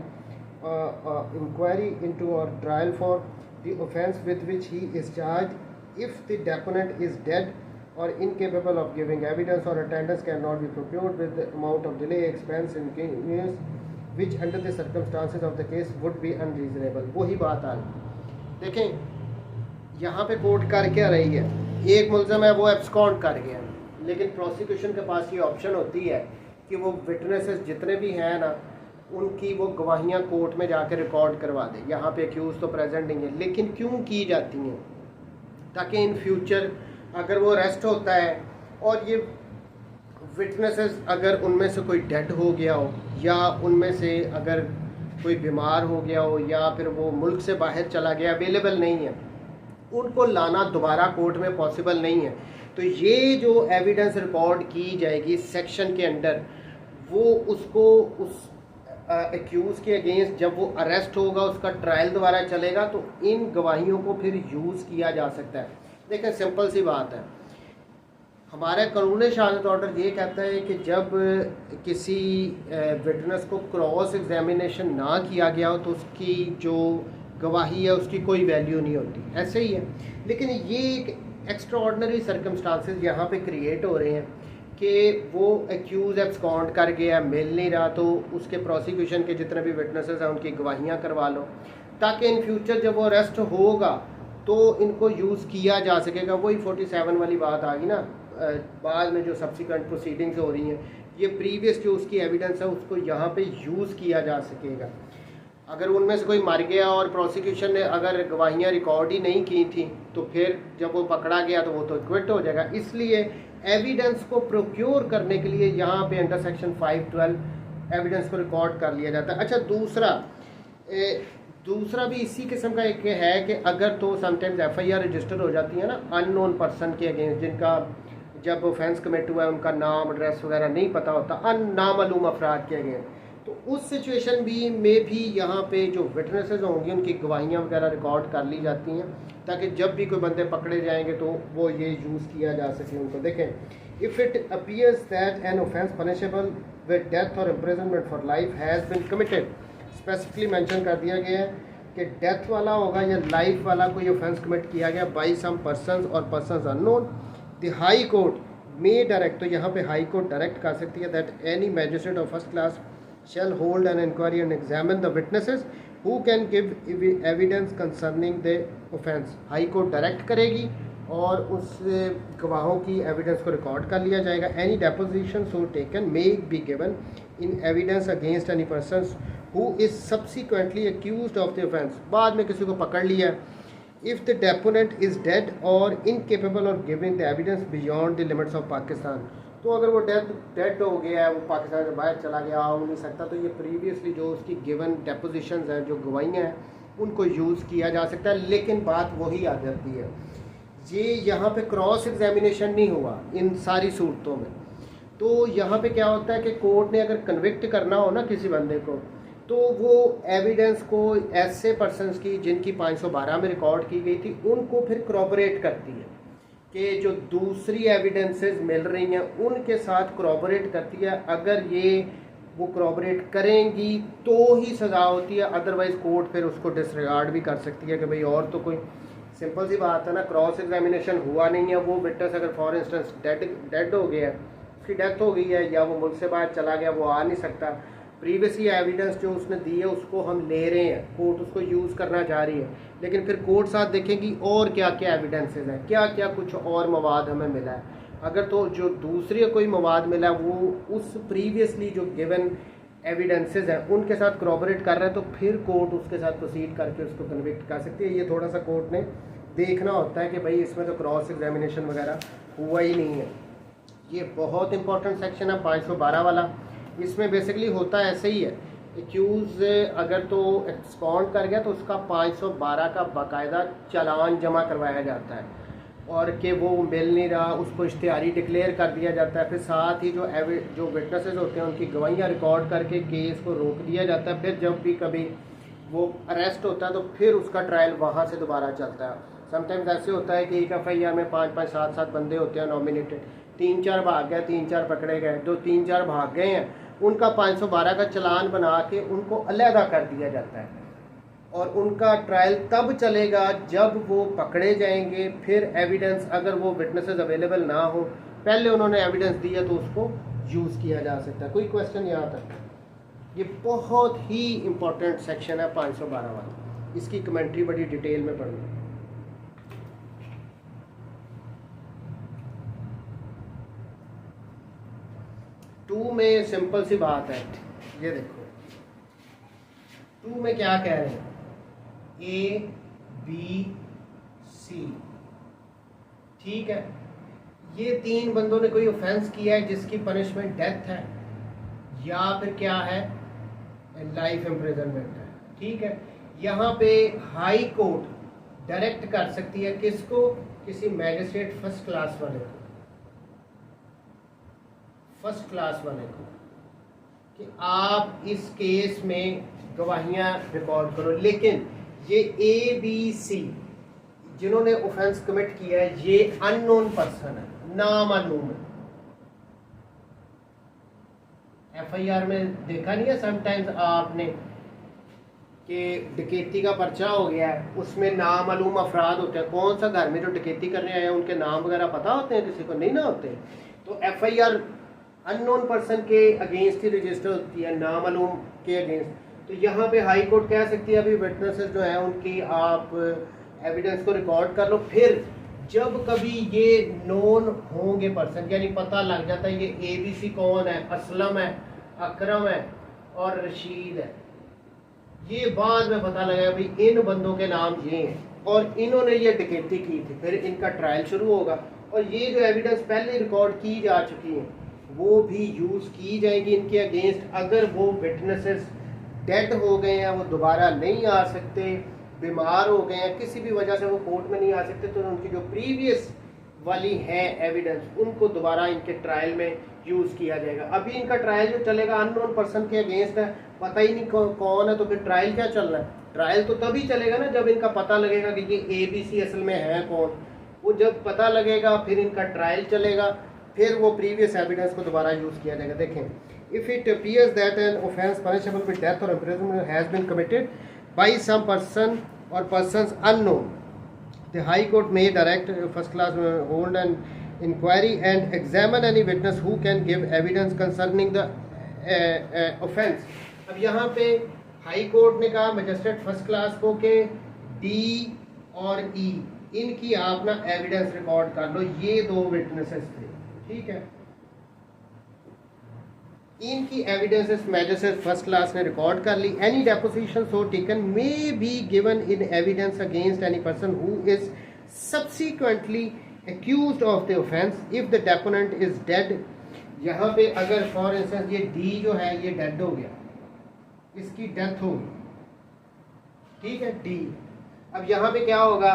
inquiry into or trial for the offence with which he is charge if the deponent is dead or incapable of giving evidence, or attendance cannot be procured with the amount of delay, expense, inconvenience which under the circumstances of the case would be unreasonable। वही बात आ रही। देखें यहाँ पे कोर्ट कर क्या रही है, एक मुल्ज़िम है वो एब्सकॉन्ड कर गया, लेकिन प्रोसिक्यूशन के पास ये ऑप्शन होती है कि वो विटनेसेस जितने भी हैं ना, उनकी वो गवाहियाँ कोर्ट में जाकर रिकॉर्ड करवा दे। यहाँ पे एक्यूज़ तो प्रेजेंट नहीं है, लेकिन क्यों की जाती हैं, ताकि इन फ्यूचर अगर वो अरेस्ट होता है और ये विटनेसेस अगर उनमें से कोई डेड हो गया हो, या उनमें से अगर कोई बीमार हो गया हो, या फिर वो मुल्क से बाहर चला गया, अवेलेबल नहीं है, उनको लाना दोबारा कोर्ट में पॉसिबल नहीं है, तो ये जो एविडेंस रिकॉर्ड की जाएगी सेक्शन के अंडर, वो उसको उस एक्यूज़ के अगेंस्ट जब वो अरेस्ट होगा, उसका ट्रायल दोबारा चलेगा, तो इन गवाहियों को फिर यूज़ किया जा सकता है। देखें सिंपल सी बात है, हमारा कानून शहादत ऑर्डर ये कहता है कि जब किसी विटनेस को क्रॉस एग्जामिनेशन ना किया गया हो तो उसकी जो गवाही है उसकी कोई वैल्यू नहीं होती, ऐसे ही है। लेकिन ये एक एक्स्ट्रा ऑर्डनरी सर्कमस्टांसेस यहाँ पे क्रिएट हो रहे हैं कि वो एक्यूज़ एब्सकॉन्ड कर गया, मिल नहीं रहा, तो उसके प्रोसिक्यूशन के जितने भी विटनेसेस हैं उनकी गवाहियाँ करवा लो, ताकि इन फ्यूचर जब वो अरेस्ट होगा तो इनको यूज़ किया जा सकेगा। वही 47 वाली बात आ गई ना, बाद में जो सब्सिक्वेंट प्रोसीडिंग्स हो रही हैं, ये प्रीवियस जो उसकी एविडेंस है उसको यहाँ पे यूज़ किया जा सकेगा। अगर उनमें से कोई मर गया और प्रोसिक्यूशन ने अगर गवाहियाँ रिकॉर्ड ही नहीं की थी तो फिर जब वो पकड़ा गया तो वो तो क्विट हो जाएगा। इसलिए एविडेंस को प्रोक्योर करने के लिए यहाँ पे अंडर सेक्शन 512 एविडेंस को रिकॉर्ड कर लिया जाता है। अच्छा, दूसरा भी इसी किस्म का एक है कि अगर तो समटाइम्स FIR रजिस्टर हो जाती है ना अननोन पर्सन के अगेंस्ट, जिनका जब ऑफेंस कमिट हुआ है उनका नाम एड्रेस वगैरह नहीं पता होता, नामालूम अफराद के अगेंस्ट, तो उस सिचुएशन में भी यहाँ पे जो विटनेसेस होंगी उनकी गवाहियाँ वगैरह रिकॉर्ड कर ली जाती हैं, ताकि जब भी कोई बंदे पकड़े जाएंगे तो वो ये यूज़ किया जा सके उनको। देखें, if it appears that an offence punishable with death or imprisonment for life has been committed, specifically mention कर दिया गया है कि डेथ वाला होगा या लाइफ वाला कोई ऑफेंस कमिट किया गया बाई सम पर्सनस और persons unknown, the high court में डायरेक्ट, तो यहाँ पे हाई कोर्ट डायरेक्ट कर सकती है that any magistrate of first class shall hold an inquiry and examine the witnesses who can give evidence concerning the offence। High court direct करेगी और उस गवाहों की एविडेंस को रिकॉर्ड कर लिया जाएगा। Any deposition so taken may be given in evidence against any person who is subsequently accused of the offence. बाद में किसी को पकड़ लिया, if the deponent is dead or incapable of giving the evidence beyond the limits of Pakistan, तो अगर वो डेड हो गया है, वो पाकिस्तान से बाहर चला गया, आ नहीं सकता, तो ये प्रीवियसली जो उसकी गिवन डेपोजिशंस हैं, जो गवाहियाँ हैं, उनको यूज़ किया जा सकता है। लेकिन बात वही आ जाती है, ये यहाँ पे क्रॉस एग्जामिनेशन नहीं हुआ इन सारी सूरतों में। तो यहाँ पे क्या होता है कि कोर्ट ने अगर कन्विक्ट करना हो ना किसी बंदे को, तो वो एविडेंस को ऐसे पर्सनस की जिनकी 512 में रिकॉर्ड की गई थी उनको फिर क्रॉबरेट करती है कि जो दूसरी एविडेंसेस मिल रही हैं उनके साथ क्रॉबरेट करती है। अगर ये वो क्रॉबरेट करेंगी तो ही सज़ा होती है, अदरवाइज़ कोर्ट फिर उसको डिसरिगार्ड भी कर सकती है कि भाई और तो कोई, सिंपल सी बात है ना, क्रॉस एग्जामिनेशन हुआ नहीं है, वो विटनेस अगर फॉर इंस्टेंस डेड हो गया, उसकी डेथ हो गई है या वो मुल्क से बाहर चला गया, वो आ नहीं सकता, प्रीवियसली एविडेंस जो उसने दी है उसको हम ले रहे हैं, कोर्ट उसको यूज़ करना चाह रही है, लेकिन फिर कोर्ट साथ देखेगी और क्या क्या एविडेंसेस हैं, क्या क्या कुछ और मवाद हमें मिला है। अगर तो जो दूसरी कोई मवाद मिला है वो उस प्रीवियसली जो गिवन एविडेंसेस हैं उनके साथ क्रॉबरेट कर रहा है, तो फिर कोर्ट उसके साथ प्रोसीड करके उसको कन्विक्ट कर सकती है। ये थोड़ा सा कोर्ट ने देखना होता है कि भाई इसमें तो क्रॉस एग्जामिनेशन वगैरह हुआ ही नहीं है। ये बहुत इंपॉर्टेंट सेक्शन है 512 वाला। इसमें बेसिकली होता ऐसे ही है, एक्यूज़ अगर तो एक्सपॉन्ड कर गया तो उसका 512 का बाकायदा चालान जमा करवाया जाता है और कि वो मिल नहीं रहा उसको इश्तिहारी डिक्लेयर कर दिया जाता है। फिर साथ ही जो विटनेसेस होते हैं उनकी गवाहियाँ रिकॉर्ड करके केस को रोक दिया जाता है। फिर जब भी कभी वो अरेस्ट होता है तो फिर उसका ट्रायल वहाँ से दोबारा चलता है। समटाइम्स ऐसे होता है कि एक FIR में 5-5, 7-7 बंदे होते हैं नॉमिनेटेड, 3-4 भाग गए, 3-4 पकड़े गए, जो 3-4 भाग गए हैं उनका 512 का चालान बना के उनको अलहदा कर दिया जाता है और उनका ट्रायल तब चलेगा जब वो पकड़े जाएंगे। फिर एविडेंस अगर वो विटनेसेस अवेलेबल ना हो, पहले उन्होंने एविडेंस दिया तो उसको यूज़ किया जा सकता है। कोई क्वेश्चन यहाँ तक? ये बहुत ही इम्पोर्टेंट सेक्शन है 512 वाला, इसकी कमेंट्री बड़ी डिटेल में पढ़ना। टू में सिंपल सी बात है, ये देखो 2 में क्या कह रहे हैं, ABC, ठीक है। ये 3 बंदों ने कोई ऑफेंस किया है जिसकी पनिशमेंट डेथ है या फिर क्या है, लाइफ इम्प्रिजनमेंट है, ठीक है। यहाँ पे हाई कोर्ट डायरेक्ट कर सकती है किसको, किसी मैजिस्ट्रेट फर्स्ट क्लास वाले को, कि आप इस केस में गवाहियाँ रिकॉर्ड करो। लेकिन ये ABC जिन्होंने ऑफेंस कमिट किया है ये अननोन पर्सन है, नामालूम है। FIR में देखा नहीं है समटाइम्स आपने कि डकैती का पर्चा हो गया है, उसमें नामालूम अफराद होते हैं। कौन सा घर में जो डकैती करने आए हैं उनके नाम वगैरह पता होते हैं, किसी को नहीं ना होते। तो FIR अननोन पर्सन के अगेंस्ट ही रजिस्टर होती है, नामालूम के अगेंस्ट। तो यहाँ पे हाई कोर्ट कह सकती है अभी विटनेसेस जो है उनकी आप एविडेंस को रिकॉर्ड कर लो, फिर जब कभी ये नोन होंगे पर्सन, यानी पता लग जाता है ये ABC कौन है, असलम है, अकरम है और रशीद है, ये बाद में पता लगा भाई इन बंदों के नाम ये हैं और इन्होंने ये डकैती की थी, फिर इनका ट्रायल शुरू होगा और ये जो एविडेंस पहले रिकॉर्ड की जा चुकी हैं वो भी यूज़ की जाएगी इनके अगेंस्ट। अगर वो विटनेसेस डेड हो गए हैं, वो दोबारा नहीं आ सकते, बीमार हो गए हैं, किसी भी वजह से वो कोर्ट में नहीं आ सकते, तो उनकी जो प्रीवियस वाली है एविडेंस उनको दोबारा इनके ट्रायल में यूज़ किया जाएगा। अभी इनका ट्रायल जो चलेगा अननोन पर्सन के अगेंस्ट है, पता ही नहीं कौन है, तो फिर ट्रायल क्या चल रहा है? ट्रायल तो तभी चलेगा ना जब इनका पता लगेगा कि ये ABC असल में है कौन। वो जब पता लगेगा फिर इनका ट्रायल चलेगा, फिर वो प्रीवियस एविडेंस को दोबारा यूज़ किया जाएगा। देखें, if it appears that an offence punishable with death or imprisonment has been committed by some person or persons unknown, the High Court may direct first class hold an inquiry and examine any witness who can give evidence concerning the offence। अब यहाँ पे हाई कोर्ट ने कहा मजिस्ट्रेट फर्स्ट क्लास को के D और E इनकी आप ना एविडेंस रिकॉर्ड कर लो, ये दो विटनेसेस थे, ठीक है, इनकी एविडेंसेस मैजिस्ट्रेट फर्स्ट क्लास ने रिकॉर्ड कर ली। Any deposition so taken may be given in evidence against any person who is subsequently accused of the offence if the deponent is dead. यहाँ पे अगर फॉर इंस्टेंस ये D जो है ये डेड हो गया, इसकी डेथ होगी, ठीक है D। अब यहाँ पे क्या होगा,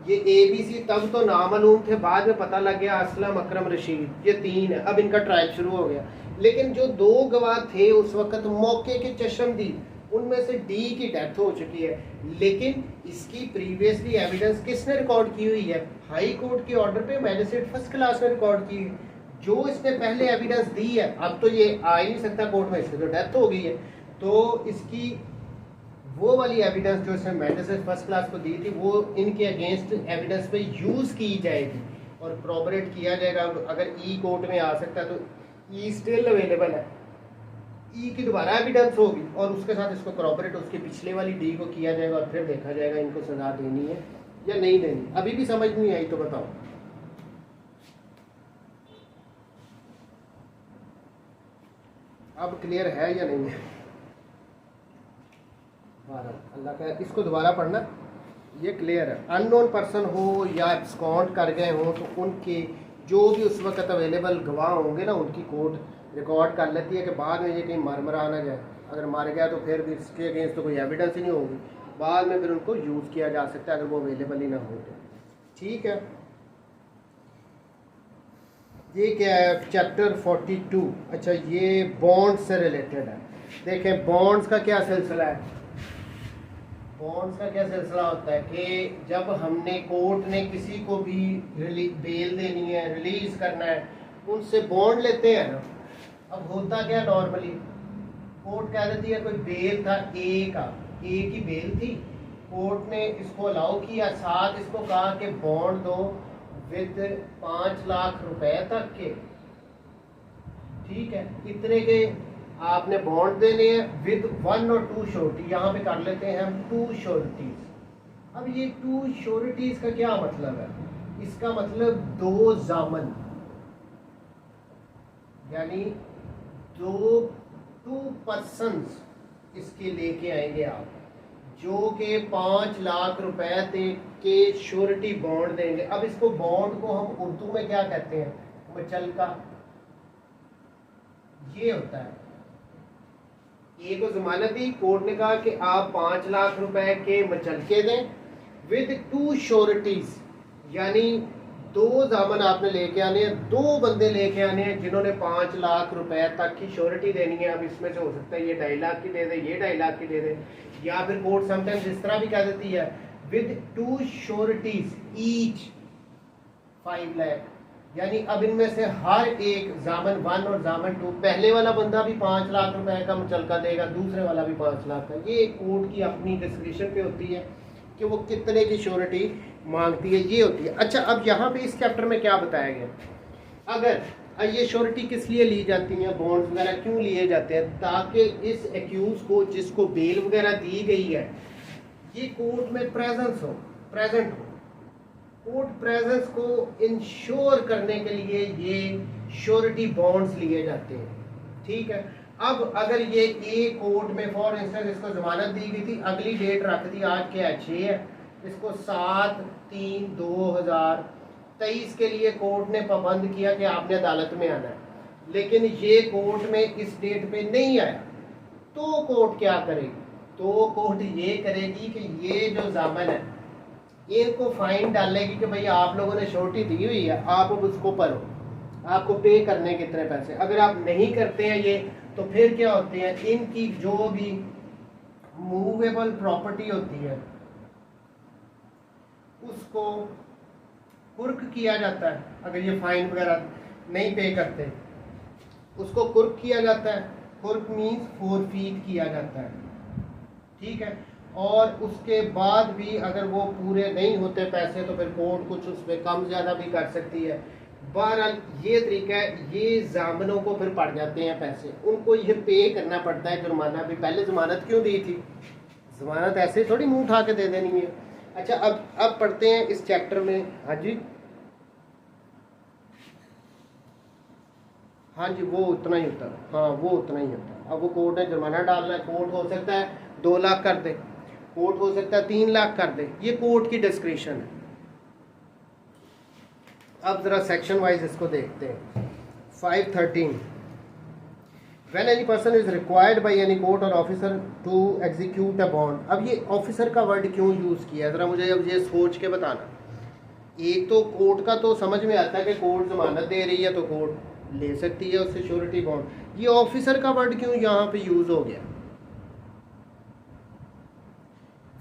ये ABC तब तो नामालूम थे, बाद में पता लग गया असलम, अकरम, रशीद, ये तीन है। अब इनका ट्रायल शुरू हो गया, लेकिन जो दो गवाह थे उस वक्त मौके के चश्मदीद, उनमें से D की डेथ हो चुकी है, लेकिन इसकी प्रीवियसली एविडेंस किसने रिकॉर्ड की हुई है? हाई कोर्ट के ऑर्डर पे मैजिस्ट्रेट फर्स्ट क्लास ने रिकॉर्ड की है। जो इसने पहले एविडेंस दी है, अब तो ये आ ही नहीं सकता कोर्ट में, इसकी तो डेथ हो गई है, तो इसकी वो वाली एविडेंस जो इसने मैजिस्ट्रेट फर्स्ट क्लास को दी थी वो इनके अगेंस्ट एविडेंस पे यूज़ की जाएगी और प्रॉबरेट किया जाएगा। अगर E कोर्ट में आ सकता है तो E स्टिल अवेलेबल है, E की दोबारा एविडेंस होगी और उसके साथ इसको प्रॉबरेट उसके पिछले वाली D को किया जाएगा और फिर देखा जाएगा इनको सजा देनी है या नहीं देनी। अभी भी समझ नहीं आई तो बताओ। अब क्लियर है या नहीं है? अल्लाह का, इसको दोबारा पढ़ना, ये क्लियर है। अननोन पर्सन हो या एब्सकॉन्ड कर गए हो तो उनके जो भी उस वक्त अवेलेबल गवाह होंगे ना, उनकी कोर्ट रिकॉर्ड कर लेती है कि बाद में ये कहीं मर ना जाए। अगर मर गया तो फिर भी इसके अगेंस्ट तो कोई एविडेंस ही नहीं होगी, बाद में फिर उनको यूज़ किया जा सकता है अगर वो अवेलेबल ही ना हो तो, ठीक है। ये क्या है? चैप्टर 42। अच्छा, ये बॉन्ड से रिलेटेड है। देखें बॉन्ड्स का क्या सिलसिला है। बॉन्ड्स का क्या सिलसिला होता है कि जब हमने कोर्ट ने किसी को भी बेल देनी है, रिलीज करना है, उनसे बॉन्ड लेते हैं ना। अब होता क्या, नॉर्मली कोर्ट कह देती है कोई बेल था ए की बेल थी, कोर्ट ने इसको अलाउ किया, साथ इसको कहा कि बॉन्ड दो विद 5 लाख रुपए तक के, ठीक है, इतने के आपने बॉन्ड देने हैं विद 1 और 2 श्योरिटी। यहाँ पे कर लेते हैं हम 2 श्योरिटीज। अब ये 2 श्योरिटीज का क्या मतलब है? इसका मतलब 2 जामन, यानी 2 पर्सन्स इसके लेके आएंगे आप, जो के 5 लाख रुपए दे के श्योरिटी बॉन्ड देंगे। अब इसको बॉन्ड को हम उर्दू में क्या कहते हैं? मचलका, ये होता है। एक को जमानत दी, कोर्ट ने कहा कि आप 5 लाख रुपए के मचलके दें विद 2 श्योरिटीज, यानी 2 जामन आपने लेके आने हैं, 2 बंदे लेके आने हैं जिन्होंने 5 लाख रुपए तक की श्योरिटी देनी है। अब इसमें से हो सकता है ये 2.5 लाख की दे दे, ये 2.5 लाख की दे दे, या फिर कोर्ट समटाइम्स इस तरह भी कह देती है विद 2 श्योरिटीज ईच 5 लाख, यानी अब इनमें से हर एक जामन 1 और जामन 2, पहले वाला बंदा भी 5 लाख रुपए का मुचलका देगा, दूसरे वाला भी 5 लाख का। ये कोर्ट की अपनी डिस्क्रिप्शन पे होती है कि वो कितने की श्योरिटी मांगती है, ये होती है। अच्छा, अब यहाँ पे इस चैप्टर में क्या बताया गया, अगर ये श्योरिटी किस लिए ली जाती है, बॉन्ड्स वगैरह क्यों लिए जाते हैं, ताकि इस एक्यूज को जिसको बेल वगैरह दी गई है ये कोर्ट में प्रेजेंट हो। कोर्ट प्रेजेंस को इंश्योर करने के लिए ये श्योरिटी बॉन्ड्स लिए जाते हैं, ठीक है। अब अगर ये एक कोर्ट में फॉर इंस्टेंस इसको जमानत दी गई थी, अगली डेट रख दी, आज के 6 है, इसको 7/3/2023 के लिए कोर्ट ने पाबंद किया कि आपने अदालत में आना है, लेकिन ये कोर्ट में इस डेट पे नहीं आया, तो कोर्ट क्या करेगी, तो कोर्ट ये करेगी कि ये जो जामन है इनको फाइन डालेगी कि भाई आप लोगों ने श्योरिटी दी हुई है, आप अब उसको भरो, आपको पे करने कितने पैसे। अगर आप नहीं करते हैं ये, तो फिर क्या होते हैं, इनकी जो भी मूवेबल प्रॉपर्टी होती है उसको कुर्क किया जाता है। अगर ये फाइन वगैरह नहीं पे करते उसको कुर्क किया जाता है। कुर्क मीन्स फोरफीट किया जाता है, ठीक है। और उसके बाद भी अगर वो पूरे नहीं होते पैसे तो फिर कोर्ट कुछ उस पर कम ज़्यादा भी कर सकती है। बहरहाल ये तरीका है, ये जामनों को फिर पड़ जाते हैं पैसे, उनको ये पे करना पड़ता है जुर्माना भी। पहले जमानत क्यों दी थी, जमानत ऐसे थोड़ी मुंह उठा के दे देनी है। अच्छा, अब पढ़ते हैं इस चैप्टर में। हाँ जी, हाँ जी, वो उतना ही होता है, हाँ वो उतना ही होता है। अब वो कोर्ट ने जुर्माना डालना है, कोर्ट हो सकता है 2 लाख कर दे, कोर्ट हो सकता है 3 लाख कर दे, ये कोर्ट की डिस्क्रिप्शन है। अब जरा सेक्शन वाइज इसको देखते हैं। 513 When any person is required by any court or officer to execute a bond। अब ये ऑफिसर का वर्ड क्यों यूज़ किया, ज़रा मुझे अब ये सोच के बताना। एक तो कोर्ट का तो समझ में आता है कि कोर्ट जमानत दे रही है तो कोर्ट ले सकती है उससे श्योरिटी बॉन्ड, ये ऑफिसर का वर्ड क्यों यहाँ पे यूज़ हो गया।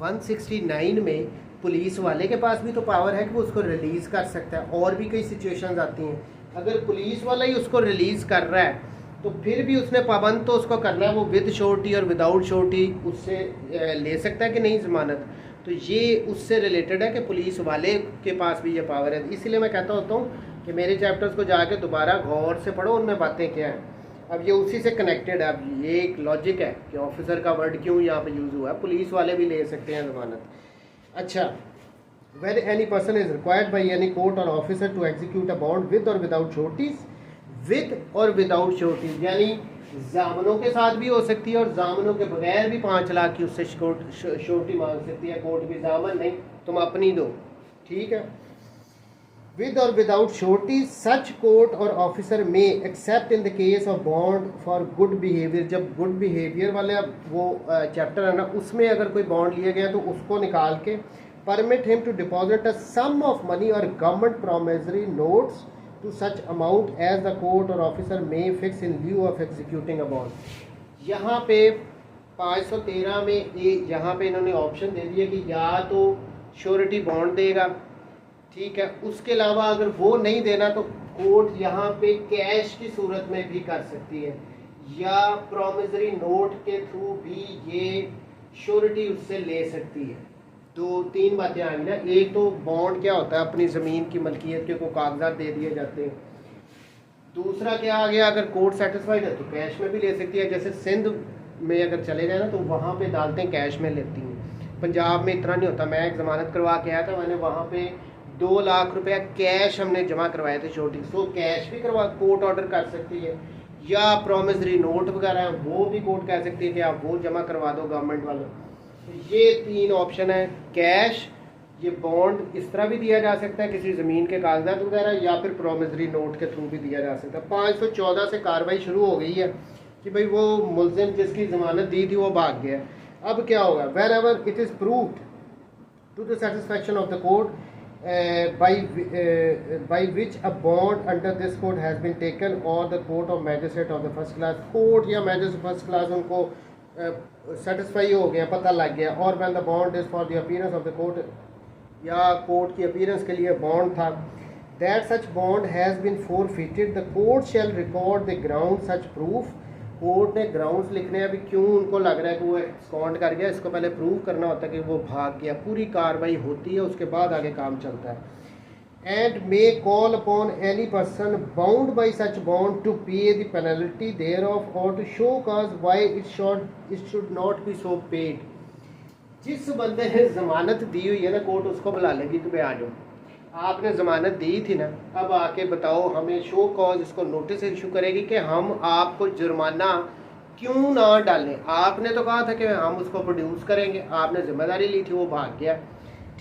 169 में पुलिस वाले के पास भी तो पावर है कि वो उसको रिलीज़ कर सकता है, और भी कई सिचुएशंस आती हैं। अगर पुलिस वाला ही उसको रिलीज़ कर रहा है तो फिर भी उसने पाबंद तो उसको करना है, वो विद श्योरिटी और विदाउट श्योरिटी उससे ले सकता है कि नहीं ज़मानत। तो ये उससे रिलेटेड है कि पुलिस वाले के पास भी ये पावर है। इसीलिए मैं कहता होता हूँ कि मेरे चैप्टर्स को जाके दोबारा गौर से पढ़ो, उनमें बातें क्या हैं। अब ये उसी से कनेक्टेड है। अब ये एक लॉजिक है कि ऑफिसर का वर्ड क्यों यहाँ पे यूज़ हुआ है, पुलिस वाले भी ले सकते हैं ज़मानत। अच्छा, where any person is required by any court or officer to execute a bond with or without sureties, with or without sureties यानी जामनों के साथ भी हो सकती है और जामनों के बगैर भी 5 लाख की उससे श्योरिटी मांग सकती है कोर्ट भी, जामन नहीं तुम अपनी दो, ठीक है। With or without surety such court or officer may accept in the case of bond for good behaviour. जब गुड बिहेवियर वाले वो चैप्टर है ना, उसमें अगर कोई बॉन्ड लिया गया तो उसको निकाल के permit him to deposit a sum of money or government promissory notes to such amount as the court or officer may fix in lieu of executing a bond. यहाँ पे 513 में यहाँ पे इन्होंने ऑप्शन दे दिया कि या तो श्योरिटी बॉन्ड देगा, ठीक है, उसके अलावा अगर वो नहीं देना तो कोर्ट यहाँ पे कैश की सूरत में भी कर सकती है, या प्रोमिसरी नोट के थ्रू भी ये श्योरिटी उससे ले सकती है। 2-3 बातें आएंगी ना। एक तो बॉन्ड क्या होता है, अपनी ज़मीन की मलकियत के को कागजात दे दिए जाते हैं। दूसरा क्या आ गया, अगर कोर्ट सेटिस्फाइड है तो कैश में भी ले सकती है। जैसे सिंध में अगर चले जाए ना तो वहाँ पे डालते हैं कैश में लेती हैं, पंजाब में इतना नहीं होता। मैं एक ज़मानत करवा के आया था, मैंने वहाँ पे 2 लाख रुपया कैश हमने जमा करवाए थे श्योरिटी। सो कैश भी करवा कोर्ट ऑर्डर कर सकती है, या प्रोमिसरी नोट वगैरह है वो भी कोर्ट कह सकती है कि आप वो जमा करवा दो गवर्नमेंट वालों। तो ये 3 ऑप्शन है, कैश, ये बॉन्ड इस तरह भी दिया जा सकता है किसी ज़मीन के कागजात वगैरह, या फिर प्रोमिसरी नोट के थ्रू भी दिया जा सकता है। 514 से कार्रवाई शुरू हो गई है कि भाई वो मुलजिम जिसकी ज़मानत दी थी वो भाग गया। अब क्या होगा, whenever it is proved to the satisfaction of the court by which a bond under this code has been taken, or the court of magistrate of the first class, court या मैजिस्ट्रेट फर्स्ट क्लास उनको सेटिस्फाई हो गया, पता लग गया। और when the bond is for the appearance of the court, या कोर्ट की अपीयरेंस के लिए बॉन्ड था, that such bond has been forfeited, the court shall record the ground such proof. Court ने ग्राउंड्स लिखने हैं, अभी क्यों उनको लग रहा है कि वो एक्सकॉन्ड कर गया, इसको पहले प्रूव करना होता है कि वो भाग गया, पूरी कार्रवाई होती है, उसके बाद आगे काम चलता है. And may call upon any person bound by such bond to pay the penalty thereof or to show cause why it should not be so paid. जिस बंदे ने ज़मानत दी हुई है ना, कोर्ट उसको बुला लेगी कि भाई आ जाओ, आपने ज़मानत दी थी ना, अब आके बताओ, हमें शो कॉज इसको नोटिस इशू करेगी कि हम आपको जुर्माना क्यों ना डालें. आपने तो कहा था कि हम उसको प्रोड्यूस करेंगे, आपने जिम्मेदारी ली थी, वो भाग गया,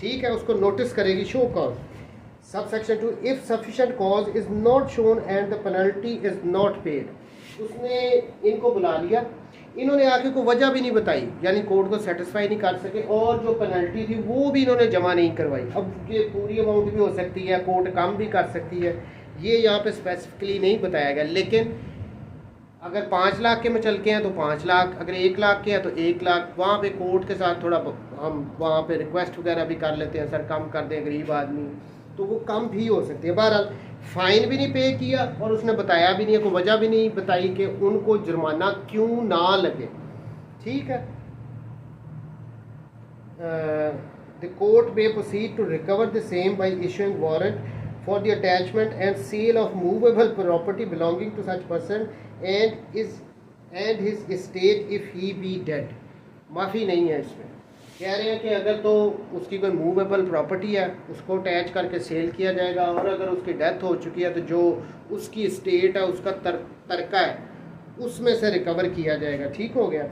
ठीक है, उसको नोटिस करेगी show cause. Subsection 2, if sufficient cause is not shown and the penalty is not paid. उसने इनको बुला लिया, इन्होंने आके कोई वजह भी नहीं बताई, यानी कोर्ट को सेटिस्फाई नहीं कर सके, और जो पेनल्टी थी वो भी इन्होंने जमा नहीं करवाई. अब ये पूरी अमाउंट भी हो सकती है, कोर्ट कम भी कर सकती है, ये यहाँ पे स्पेसिफिकली नहीं बताया गया. लेकिन अगर 5 लाख के में चल के हैं तो 5 लाख, अगर 1 लाख के हैं तो 1 लाख, वहाँ पे कोर्ट के साथ थोड़ा हम वहाँ पे रिक्वेस्ट वगैरह भी कर लेते हैं, सर कम कर दें, गरीब आदमी, तो वो कम भी हो सकती है. बहरहाल फ़ाइन भी नहीं पे किया और उसने बताया भी नहीं है, कोई वजह भी नहीं बताई कि उनको जुर्माना क्यों ना लगे, ठीक है. The court may proceed to recover the same by issuing warrant for the attachment and sale of movable property belonging to such person and his estate if he be dead. माफ़ी नहीं है इसमें, कह रहे हैं कि अगर तो उसकी कोई मूवेबल प्रॉपर्टी है उसको अटैच करके सेल किया जाएगा, और अगर उसकी डेथ हो चुकी है तो जो उसकी स्टेट है, उसका तरका है, उसमें से रिकवर किया जाएगा. ठीक हो गया.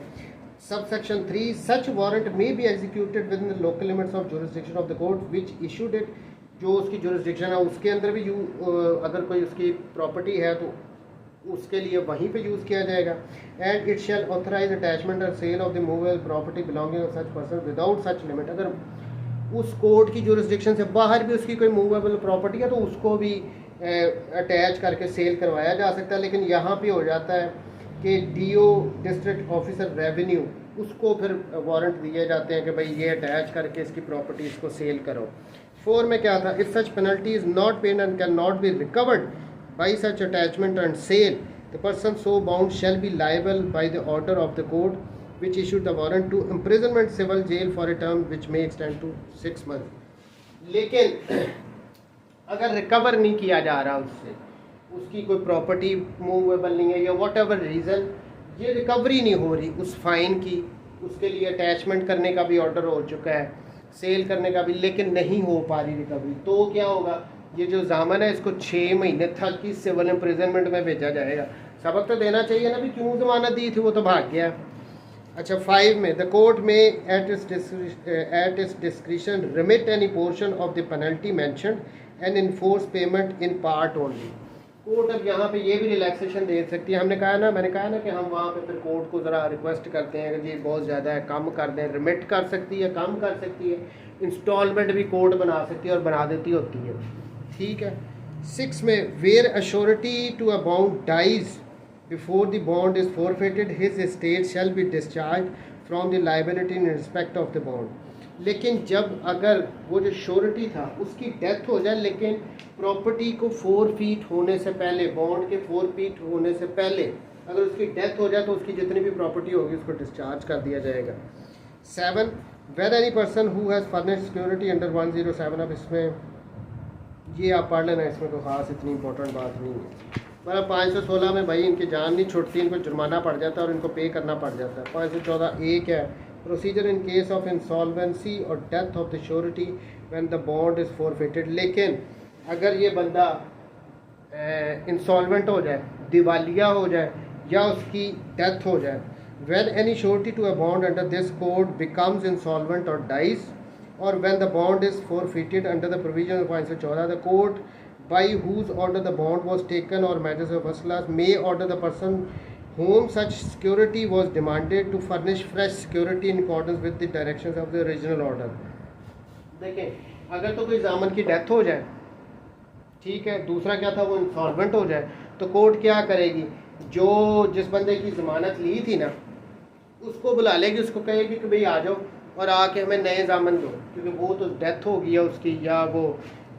Subsection 3, such warrant may be executed with in the local limits of jurisdiction of the court which issued it. जो उसकी जुरिसडिक्शन है उसके अंदर भी अगर कोई उसकी प्रॉपर्टी है तो उसके लिए वहीं पे यूज़ किया जाएगा. And it shall authorise attachment or sale of the movable property belonging of such person without such limit. अगर उस कोर्ट की जुरिसडिक्शन से बाहर भी उसकी कोई मूवेबल प्रॉपर्टी है तो उसको भी अटैच करके सेल करवाया जा सकता है. लेकिन यहाँ पे हो जाता है कि डीओ डिस्ट्रिक्ट ऑफिसर रेवेन्यू, उसको फिर वारंट दिए जाते हैं कि भाई ये अटैच करके इसकी प्रॉपर्टी इसको सेल करो. 4 में क्या था, if such penalty is not paid and can not be recovered by such attachment and sale, the person so bound shall be liable by the order of the court which issued the warrant to imprisonment, civil jail for a term which may extend to 6 months. लेकिन अगर रिकवर नहीं किया जा रहा उससे, उसकी कोई प्रॉपर्टी मूवेबल नहीं है या वॉट एवर रीज़न, ये रिकवरी नहीं हो रही उस फाइन की, उसके लिए अटैचमेंट करने का भी ऑर्डर हो चुका है, सेल करने का भी, लेकिन नहीं हो पा रही रिकवरी, तो क्या होगा, ये जो जामन है इसको 6 महीने तक की सिविल इम्प्रिजनमेंट में भेजा जाएगा. सबक तो देना चाहिए ना भी, क्यों जमानत दी थी, वो तो भाग गया. अच्छा 5 में, द कोर्ट में at its discretion remit any portion of the penalty mentioned and enforce payment in part only. Court अब यहाँ पे ये भी रिलैक्सेशन दे सकती है. मैंने कहा ना कि हम वहाँ पे फिर कोर्ट को ज़रा रिक्वेस्ट करते हैं कि जी बहुत ज़्यादा है, कम कर दें. रिमिट कर सकती है, कम कर सकती है, इंस्टॉलमेंट भी कोर्ट बना सकती है और बना देती होती है. ठीक है. 6 में, where a surety to a bond dies before the bond is forfeited his estate shall be discharge from the liability in respect of the bond. लेकिन जब अगर वो जो श्योरिटी था उसकी डेथ हो जाए, लेकिन प्रॉपर्टी को 4 फीट होने से पहले, बॉन्ड के 4 फीट होने से पहले अगर उसकी डेथ हो जाए तो उसकी जितनी भी प्रॉपर्टी होगी उसको डिस्चार्ज कर दिया जाएगा. 7, where any person who has furnished security under 107, अब इसमें ये आप पढ़ लेना, इसमें कोई ख़ास इतनी इंपॉर्टेंट बात नहीं है. मतलब 516 में भाई इनकी जान नहीं छुटती, इनको जुर्माना पड़ जाता है और इनको पे करना पड़ जाता है. 514 एक है, procedure in case of insolvency or death of the surety when the bond is forfeited. लेकिन अगर ये बंदा इंसॉल्वेंट हो जाए, दिवालिया हो जाए या उसकी डेथ हो जाए, when any surety to a bond under this code becomes insolvent or dies, or when the bond is forfeited under the provision of 514, the court by whose order the bond was taken or matters of first class may order the person whom such security was demanded to furnish fresh security in accordance with the directions of the original order. देखें, अगर तो कोई जामन की डेथ हो जाए, ठीक है, दूसरा क्या था, वो इंसॉल्वेंट हो जाए, तो कोर्ट क्या करेगी, जो जिस बंदे की ज़मानत ली थी ना उसको बुला लेगी, उसको कहेगी कि भाई आ जाओ और आके हमें नए जामन दो, क्योंकि वो तो डेथ हो गई है उसकी, या वो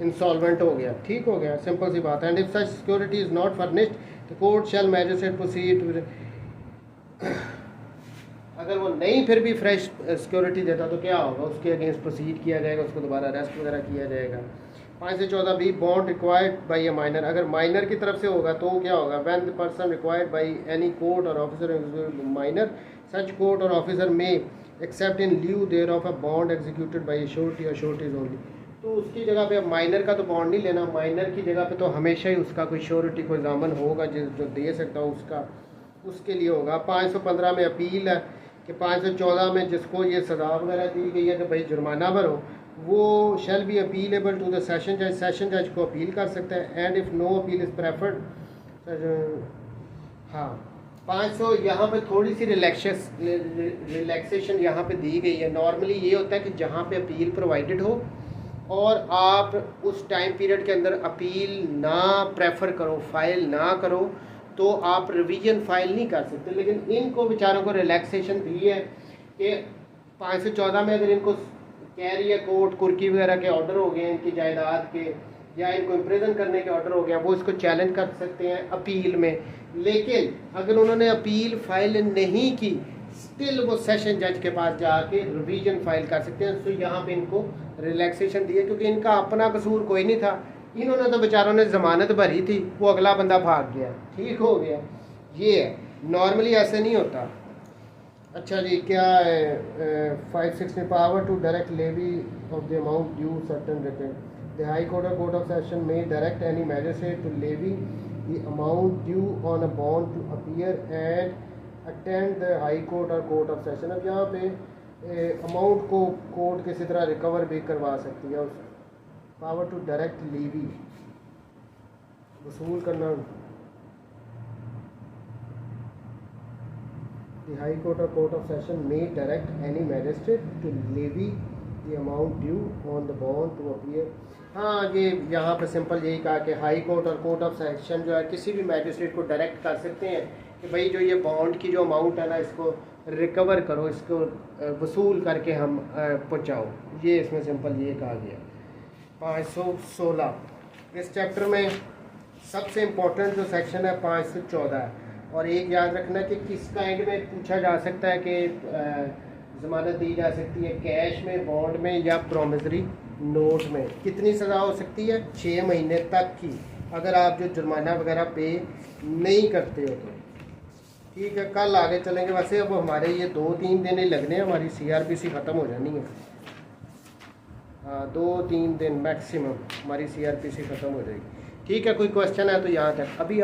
इंसॉल्वेंट हो गया, ठीक हो गया, सिंपल सी बात है। And if such security is not furnished the court shell magistrate proceed. अगर वो नहीं फिर भी फ्रेश सिक्योरिटी देता तो क्या होगा, उसके अगेंस्ट प्रोसीड किया जाएगा, उसको दोबारा अरेस्ट वगैरह किया जाएगा। 5 से 14 भी bond required by a minor, अगर माइनर की तरफ से होगा तो क्या होगा, when the person required by any court or officer minor such court or officer may accept in lieu thereof a bond executed by surety or sureties only. तो उसकी जगह पे अब माइनर का तो बॉन्ड नहीं लेना, माइनर की जगह पे तो हमेशा ही उसका कोई श्योरिटी कोई जामन होगा जो दे सकता हो उसका, उसके लिए होगा। 515 में अपील है कि 514 में जिसको ये सज़ा वगैरह दी गई है कि भाई जुर्माना भरो, वो shall be appealable to the session जज, सेशन जज को अपील कर सकते हैं। And if no appeal is preferred, हाँ 500 यहाँ पे थोड़ी सी रिलैक्सेशन यहाँ पे दी गई है। नॉर्मली ये होता है कि जहाँ पे अपील प्रोवाइडेड हो और आप उस टाइम पीरियड के अंदर अपील ना प्रेफर करो, फाइल ना करो, तो आप रिवीजन फाइल नहीं कर सकते। लेकिन इनको बेचारों को रिलैक्सेशन दी है कि 5 से 14 में अगर इनको कह रही है कोर्ट कुर्की वगैरह के ऑर्डर हो गए इनकी जायदाद के, या इनको इम्प्रिजन करने के ऑर्डर हो गया, वो इसको चैलेंज कर सकते हैं अपील में। लेकिन अगर उन्होंने अपील फाइल नहीं की, स्टिल वो सेशन जज के पास जाके रिवीजन फाइल कर सकते हैं। तो यहाँ पे इनको रिलैक्सेशन दी है, क्योंकि इनका अपना कसूर कोई नहीं था, इन्होंने तो बेचारों ने ज़मानत भरी थी, वो अगला बंदा भाग गया, ठीक हो गया। ये है, नॉर्मली ऐसे नहीं होता। अच्छा जी, क्या है 560 power to direct levy of the amount due certain return the high court or court of session may direct any magistrate to levy the amount due on a bond to appear and attend the high court or court of session. अब यहाँ पे अमाउंट को कोर्ट किसी तरह रिकवर भी करवा सकती है, उस पावर टू डायरेक्ट लेवी वसूल करना। The High Court or Court of Session may direct any magistrate to levy the amount due on the bond to appear। हाँ, ये यहाँ पर सिंपल यही कहा कि high court or court of session जो है किसी भी मैजिस्ट्रेट को डायरेक्ट कर सकते हैं कि भाई जो ये बॉन्ड की जो अमाउंट है ना, इसको रिकवर करो, इसको वसूल करके हम पहुँचाओ। ये इसमें सिंपल ये कहा गया। 516 इस चैप्टर में सबसे इम्पोर्टेंट जो सेक्शन है 514 है। और एक याद रखना कि किस काइंड में पूछा जा सकता है कि ज़मानत दी जा सकती है, कैश में, बॉन्ड में या प्रोमिसरी नोट में। कितनी सज़ा हो सकती है, 6 महीने तक की, अगर आप जो जुर्माना वगैरह पे नहीं करते हो तो। ठीक है, कल आगे चलेंगे। वैसे अब हमारे ये 2-3 दिन ही लगने हैं, हमारी CRPC ख़त्म हो जानी है। हाँ, 2-3 दिन मैक्सिमम हमारी CRPC ख़त्म हो जाएगी। ठीक है, कोई क्वेश्चन है तो यहाँ तक अभी